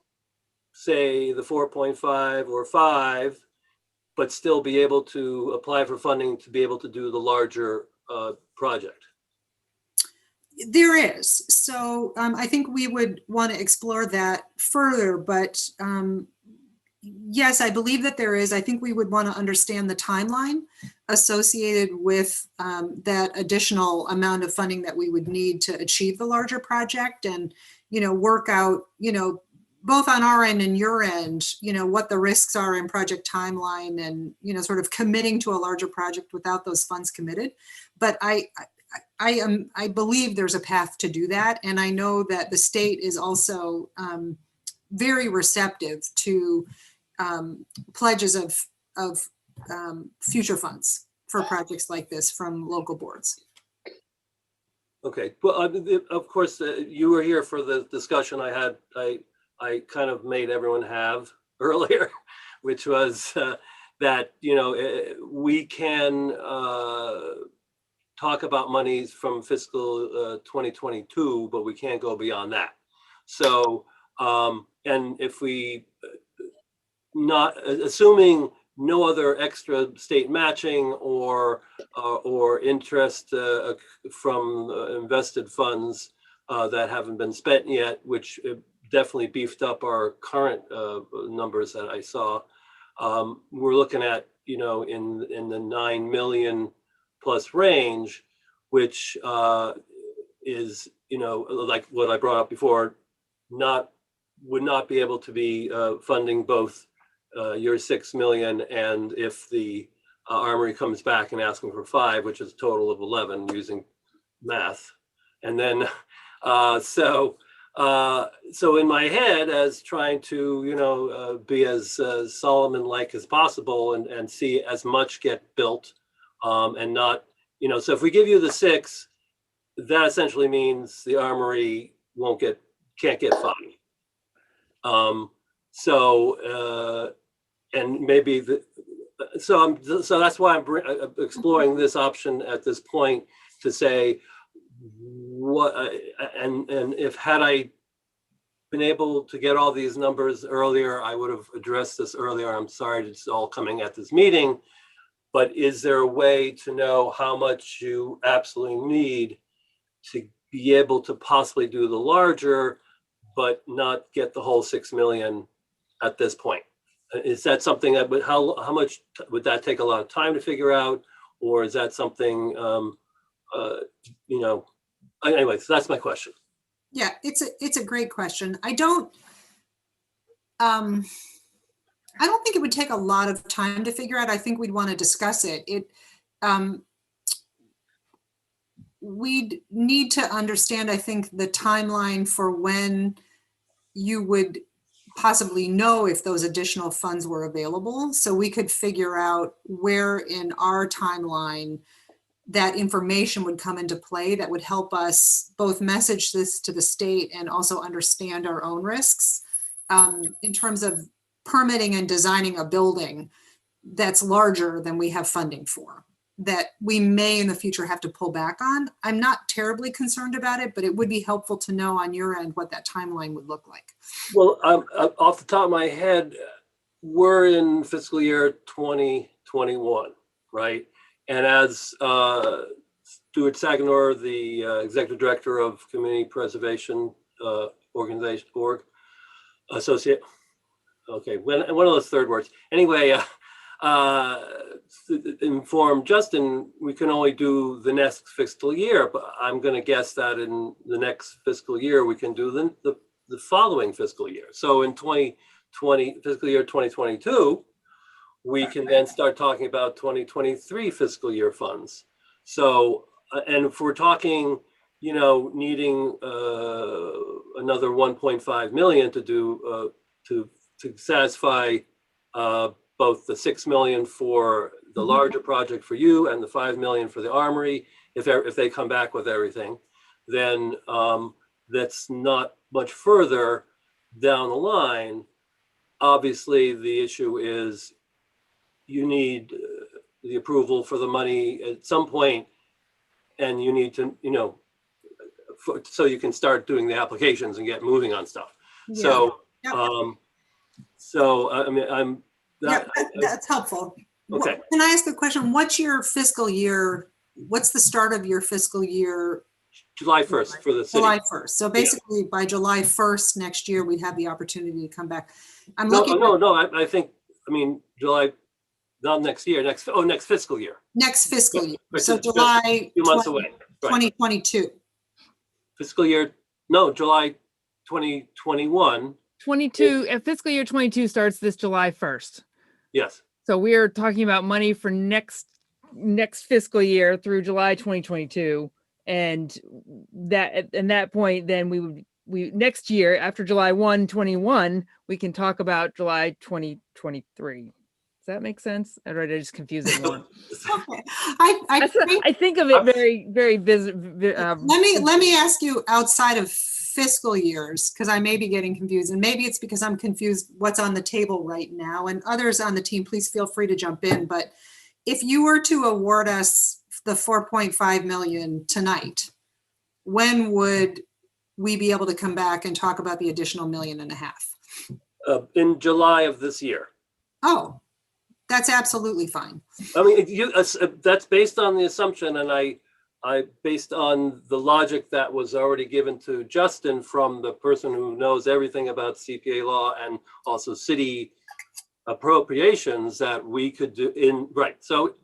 say, the 4.5 or 5, but still be able to apply for funding to be able to do the larger project? There is. So I think we would want to explore that further, but yes, I believe that there is. I think we would want to understand the timeline associated with that additional amount of funding that we would need to achieve the larger project and, work out, both on our end and your end, what the risks are in project timeline and, sort of committing to a larger project without those funds committed. But I believe there's a path to do that. And I know that the state is also very receptive to pledges of future funds for projects like this from local boards. Okay, well, of course, you were here for the discussion I kind of made everyone have earlier, which was that, we can talk about monies from fiscal 2022, but we can't go beyond that. So, and if we, not assuming no other extra state matching or interest from invested funds that haven't been spent yet, which definitely beefed up our current numbers that I saw. We're looking at, in the 9 million plus range, which is, like what I brought up before, would not be able to be funding both your 6 million and if the Armory comes back and asking for 5, which is a total of 11 using math. And then, so in my head, as trying to, be as Solomon-like as possible and see as much get built and not, so if we give you the 6, that essentially means the Armory can't get 5. And maybe so that's why I'm exploring this option at this point to say, what, and if had I been able to get all these numbers earlier, I would have addressed this earlier. I'm sorry it's all coming at this meeting, but is there a way to know how much you absolutely need to be able to possibly do the larger, but not get the whole 6 million at this point? Is that something that would, how much would that take a lot of time to figure out? Or is that something, you know, anyway, so that's my question. Yeah, it's a great question. I don't think it would take a lot of time to figure out. I think we'd want to discuss it. We'd need to understand, I think, the timeline for when you would possibly know if those additional funds were available. So we could figure out where in our timeline that information would come into play that would help us both message this to the state and also understand our own risks in terms of permitting and designing a building that's larger than we have funding for, that we may in the future have to pull back on. I'm not terribly concerned about it, but it would be helpful to know on your end what that timeline would look like. Well, off the top of my head, we're in fiscal year 2021, right? And as Stuart Saganor, the executive director of Community Preservation Organization, Associate, okay, one of those third words. Anyway, inform Justin, we can only do the next fiscal year, but I'm going to guess that in the next fiscal year, we can do the following fiscal year. So in 2020, fiscal year 2022, we can then start talking about 2023 fiscal year funds. So, and if we're talking, you know, needing another 1.5 million to do, to satisfy both the 6 million for the larger project for you and the 5 million for the armory, if they come back with everything, then that's not much further down the line. Obviously, the issue is you need the approval for the money at some point, and you need to, you know, so you can start doing the applications and get moving on stuff. Yeah. So, Yep. I mean, That's helpful. Okay. Can I ask a question? What's your fiscal year? What's the start of your fiscal year? July 1st for the city. July 1st. So basically by July 1st next year, we'd have the opportunity to come back. I'm looking. No, I think, I mean, July, not next year, next fiscal year. Next fiscal year. Right, So just July a few months away. Right. 2022. Fiscal year, no, July 2021. 22, fiscal year 22 starts this July 1st. Yes. So we are talking about money for next fiscal year through July 2022. And at that point, then we next year after July 1, 21, we can talk about July 2023. Does that make sense? Or did I just confuse it more? Okay. I think of it very, very busy. let me ask you outside of fiscal years, because I may be getting confused, and maybe it's because I'm confused what's on the table right now, and others on the team, please feel free to jump in. But if you were to award us the 4.5 million tonight, when would we be able to come back and talk about the additional $1.5 million? In July of this year. Oh, that's absolutely fine. I mean, that's based on the assumption, and I based on the logic that was already given to Justin from the person who knows everything about CPA law and also city appropriations, that we could do right. So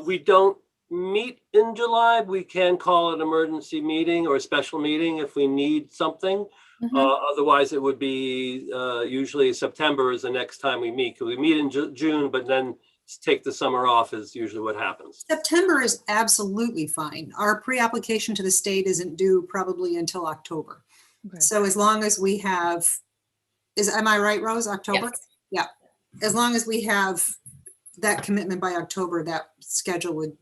we don't meet in July. We can call an emergency meeting or a special meeting if we need something. Otherwise, it would be usually September is the next time we meet. We meet in June, but then take the summer off is usually what happens. September is absolutely fine. Our pre-application to the state isn't due probably until October. Okay. So as long as we have, am I right, Rose? October? Yes. Yeah. As long as we have that commitment by October, that schedule would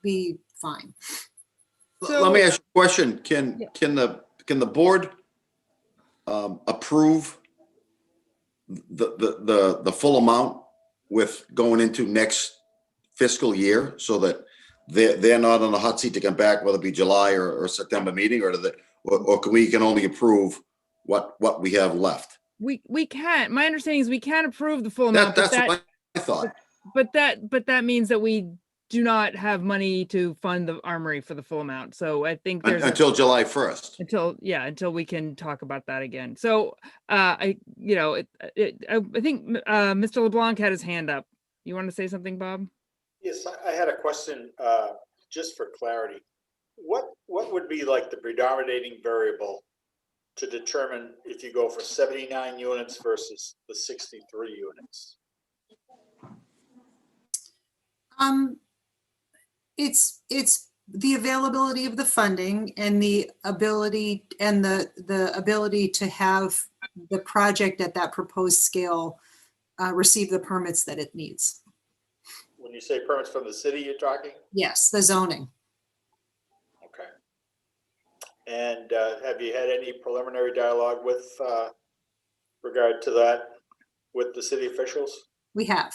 be fine. So, let me ask you a question. Can the board approve the full amount with going into next fiscal year, so that they're not on the hot seat to come back, whether it be July or September meeting, or we can only approve what we have left? We can't, my understanding is we can't approve the full amount, but That's what I thought. but that means that we do not have money to fund the armory for the full amount. So I think there's Until July 1st. until we can talk about that again. So I think Mr. LeBlanc had his hand up. You want to say something, Bob? Yes, I had a question, just for clarity. What would be like the predominating variable to determine if you go for 79 units versus the 63 units? It's the availability of the funding and the ability to have the project at that proposed scale receive the permits that it needs. When you say permits from the city, you're talking? Yes, the zoning. Okay. And have you had any preliminary dialogue with regard to that with the city officials? We have.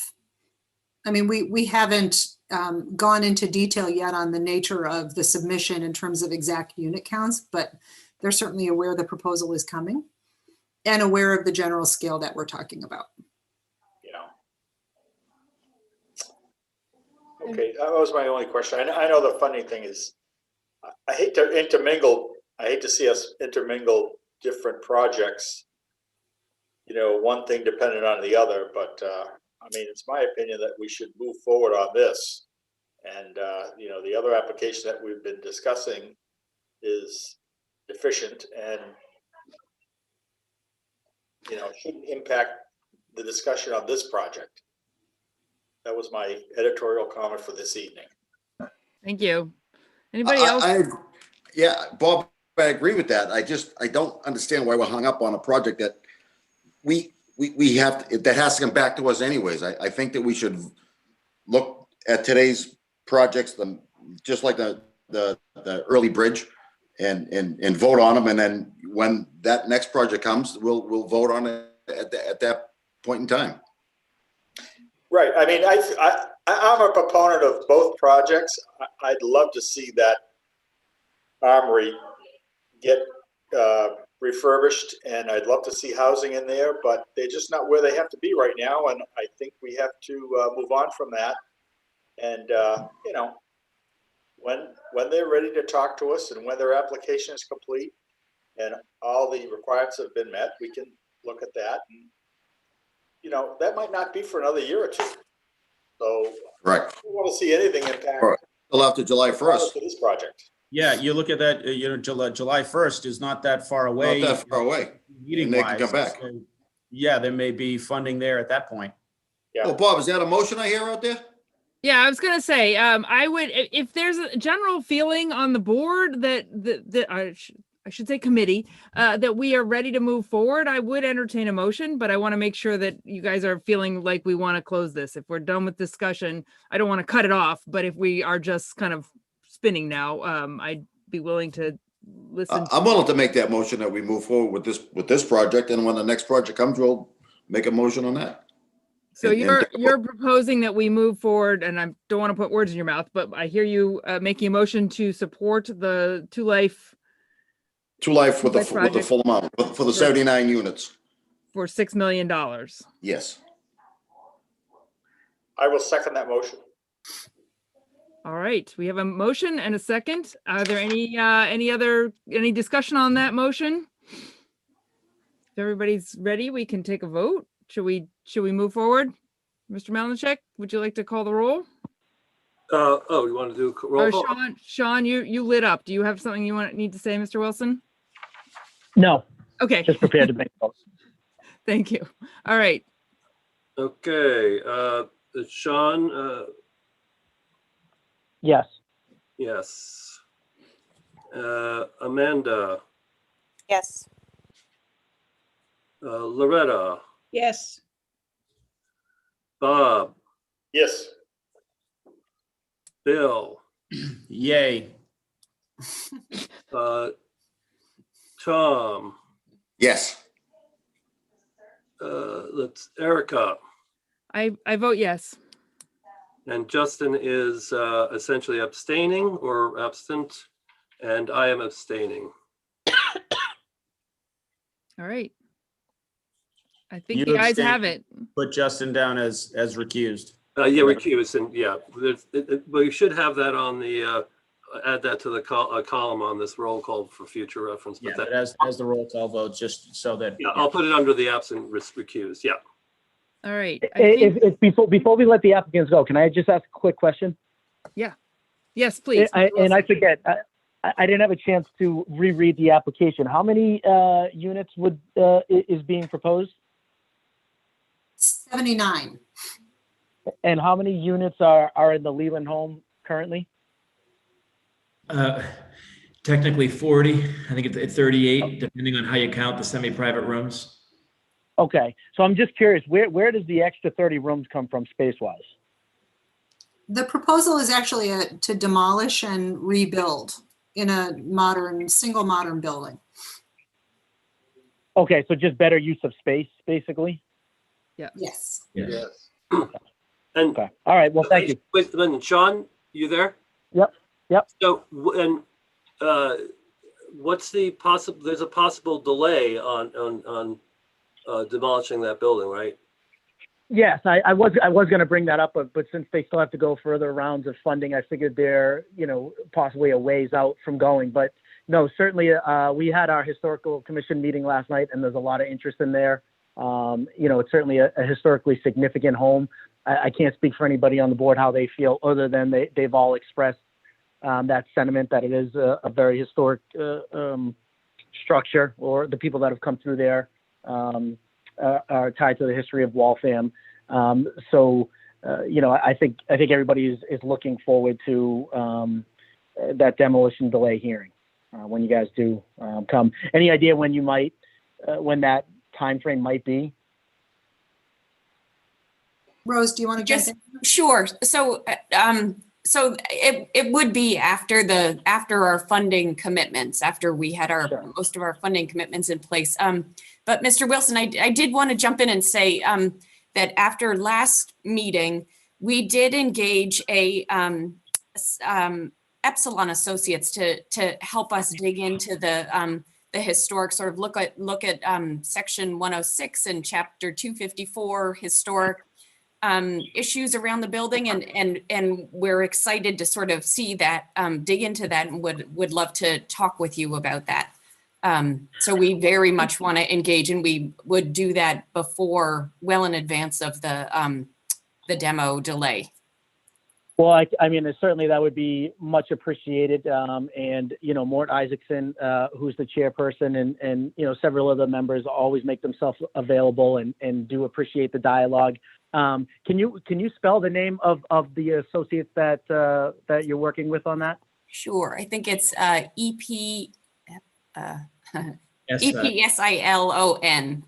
I mean, we haven't gone into detail yet on the nature of the submission in terms of exact unit counts, but they're certainly aware the proposal is coming and aware of the general scale that we're talking about. Yeah. Okay, that was my only question. I know the funding thing is, I hate to see us intermingle different projects, one thing dependent on the other, but I mean, it's my opinion that we should move forward on this. And, the other application that we've been discussing is efficient and, shouldn't impact the discussion on this project. That was my editorial comment for this evening. Thank you. Anybody else? Yeah, Bob, I agree with that. I don't understand why we're hung up on a project that we that has to come back to us anyways. I think that we should look at today's projects, just like the early bridge, and vote on them. And then when that next project comes, we'll vote on it at that point in time. Right. I mean, I'm a proponent of both projects. I'd love to see that armory get refurbished, and I'd love to see housing in there, but they're just not where they have to be right now. And I think we have to move on from that. And, when they're ready to talk to us and when their application is complete and all the requirements have been met, we can look at that. And, that might not be for another year or two. So right. I don't want to see anything impact till after July 1st for this project. Yeah, you look at that, July 1st is not that far away. Not that far away. Meeting And they can come back. So, yeah, there may be funding there at that point. Yeah. Well, Bob, is that a motion I hear out there? Yeah, I was gonna say, I would, if there's a general feeling on the board that I should say committee, that we are ready to move forward, I would entertain a motion, but I want to make sure that you guys are feeling like we want to close this. If we're done with discussion, I don't want to cut it off, but if we are just kind of spinning now, I'd be willing to listen. I'm willing to make that motion that we move forward with this project, and when the next project comes, we'll make a motion on that. So you're proposing that we move forward, and I don't want to put words in your mouth, but I hear you making a motion to support the Two Life with the full amount for the 79 units for $6 million. Yes. I will second that motion. All right, we have a motion and a second. Are there any discussion on that motion? If everybody's ready, we can take a vote. Should we move forward? Mr. Malinchek, would you like to call the roll? You want to do a roll call? Sean, you lit up. Do you have something you need to say, Mr. Wilson? No. Okay. Just prepared to make a vote. Thank you. All right. Okay. Sean? Yes. Yes. Amanda? Yes. Loretta? Yes. Bob? Yes. Bill? Yay. Tom? Yes. Erica? I vote yes. And Justin is essentially abstaining or absent, and I am abstaining. All right. I think You the ayes abstain. have it. Put Justin down as recused. Yeah, recuse, and yeah, we should have that on the, add that to the column on this roll call for future reference. Yeah, But but as the roll call vote, just so that. yeah, I'll put it under the absent recused, yeah. All right. I think, If before we let the applicants go, can I just ask a quick question? yeah. Yes, please. And I forget, I didn't have a chance to reread the application. How many units is being proposed? 79. And how many units are in the Leland home currently? Technically 40, I think it's 38, depending on how you count the semi-private rooms. Okay, so I'm just curious, where does the extra 30 rooms come from space-wise? The proposal is actually to demolish and rebuild in a single modern building. Okay, so just better use of space, basically? Yeah. Yes. Yes. And okay, all right, well, thank you. Wait, then, Sean, you there? Yep. So, what's the possible? There's a possible delay on demolishing that building, right? Yes, I was going to bring that up, but since they still have to go further rounds of funding, I figured they're, possibly a ways out from going. But no, certainly we had our historical commission meeting last night, and there's a lot of interest in there. It's certainly a historically significant home. I can't speak for anybody on the board how they feel, other than they've all expressed that sentiment that it is a very historic structure, or the people that have come through there are tied to the history of Waltham. I think everybody is looking forward to that demolition delay hearing when you guys do come. Any idea when when that time frame might be? Rose, do you want to Just jump in? sure. So it would be after our funding commitments, after we had most of our funding commitments in place. But Mr. Wilson, I did want to jump in and say that after last meeting, we did engage a Epsilon Associates to help us dig into the historic, sort of look at section 106 and chapter 254 historic issues around the building, and we're excited to sort of see that, dig into that, and would love to talk with you about that. So we very much want to engage, and we would do that well in advance of the demo delay. Well, I mean, certainly that would be much appreciated. And, Mort Isaacson, who's the chairperson, and several other members always make themselves available and do appreciate the dialogue. Can you spell the name of the associates that you're working with on that? Sure. I think it's EPSILON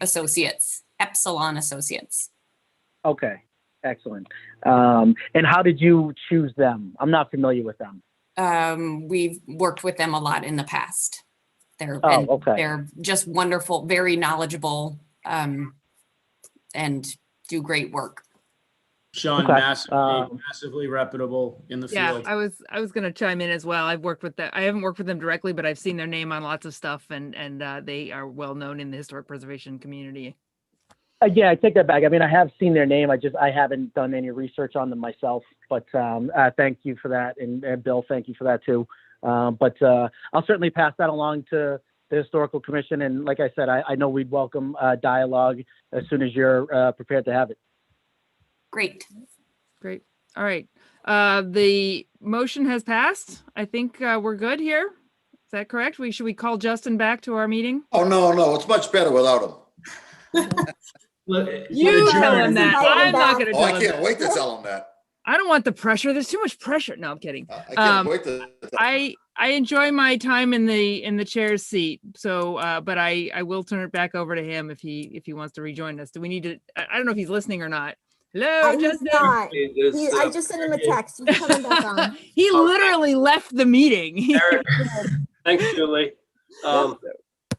Associates, Epsilon Associates. Okay, excellent. And how did you choose them? I'm not familiar with them. We've worked with them a lot in the past. They're just wonderful, very knowledgeable, and do great work. Sean, massively reputable in the field. Yeah, I was going to chime in as well. I've worked with them. I haven't worked with them directly, but I've seen their name on lots of stuff, and they are well known in the historic preservation community. Yeah, I take that back. I mean, I have seen their name. I haven't done any research on them myself. But thank you for that, and Bill, thank you for that too. But I'll certainly pass that along to the Historical Commission. And like I said, I know we'd welcome dialogue as soon as you're prepared to have it. Great. All right. The motion has passed. I think we're good here. Is that correct? Should we call Justin back to our meeting? Oh, no, it's much better without him. You tell him that. I'm not going to tell him. I can't wait to tell him that. I don't want the pressure. There's too much pressure. No, I'm kidding. I can't wait to. I enjoy my time in the chair's seat. So, but I will turn it back over to him if he wants to rejoin us. Do we need to? I don't know if he's listening or not. Hello, Justin. I just sent him a text. He's coming back on. He literally left the meeting. Thanks, Julie.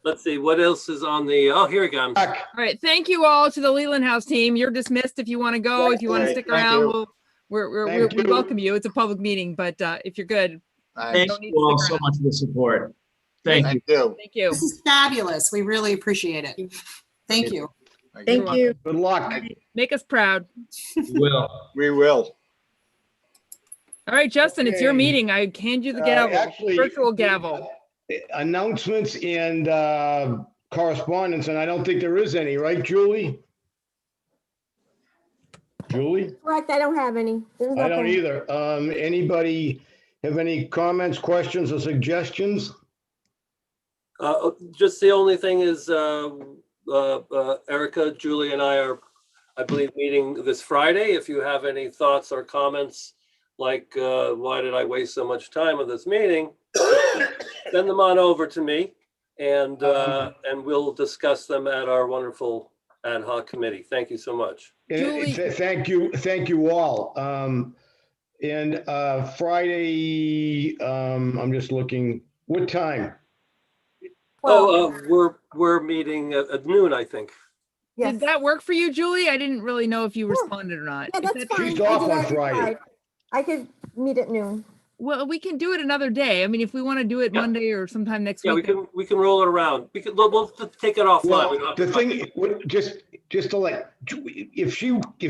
Let's see what else is on the. Oh, here we go. All right. Thank you all to the Leland House team. You're dismissed if you want to go. If you want to stick around, Thank we you. welcome you. It's a public meeting, but if you're good, Thanks. don't need you to all stick so around. much for the support. Thank you. Thank you. Thank you. This is fabulous. We really appreciate it. Thank you. Thank you. Good luck. Make us proud. We will. We will. All right, Justin, it's your Okay. meeting. I hand you the gavel, Actually, virtual gavel. announcements and correspondence, and I don't think there is any, right, Julie? Julie? Correct, I don't have any. There's I don't nothing. either. Anybody have any comments, questions, or suggestions? Just the only thing is, Erica, Julie, and I are, I believe, meeting this Friday. If you have any thoughts or comments, like, why did I waste so much time on this meeting? Send them on over to me, and we'll discuss them at our wonderful ad hoc committee. Thank you so much. Julie- Thank you all. And Friday, I'm just looking, what time? We're meeting at noon, I think. Did that work for you, Julie? I didn't really know if you responded or not. Yeah, Is that's that- fine. She's I off do on that at Friday. 5. I could meet at noon. Well, we can do it another day. I mean, if we want to do it Yeah. Monday or sometime next Yeah, week. we can roll it around. We'll take it offline. We Well, don't have the to- thing, just to let, if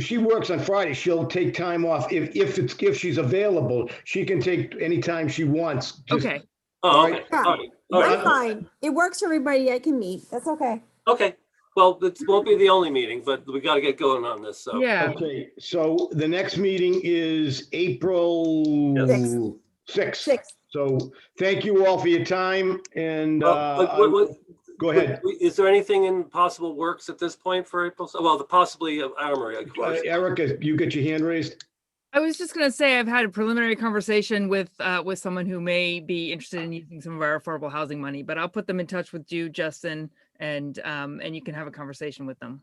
she works on Friday, she'll take time off. If she's available, she can take any time she wants. Just- Okay. Oh, all okay. right. All right. All right. I'm fine. It works for everybody. I can meet. That's okay. Okay. Well, it won't be the only meeting, but we got to get going on this. So. Yeah. Okay, so the next meeting is April Sixth. 6th. So thank you all for your time and go ahead. Is there anything in possible works at this point for April? Well, possibly Armory, of course. Erica, you get your hand raised? I was just gonna say, I've had a preliminary conversation with someone who may be interested in using some of our affordable housing money, but I'll put them in touch with you, Justin, and you can have a conversation with them.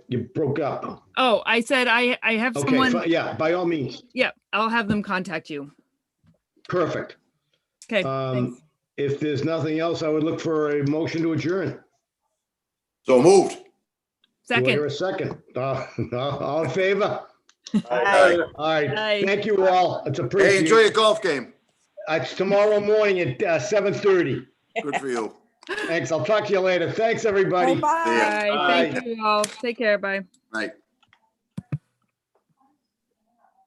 You broke up. Oh, I said I have Okay, someone. yeah, by all means. Yeah, I'll have them contact you. Perfect. Okay. Thanks. If there's nothing else, I would look for a motion to adjourn. So moved. Do I hear Second. a second? All in favor? Aye. All right, Aye. thank you all. It's Hey, appreciated. enjoy your golf game. It's tomorrow morning at 7:30. Good for you. Thanks, I'll talk to you later. Thanks, everybody. Bye. See ya. Bye. Thank you all. Take care. Bye. Night.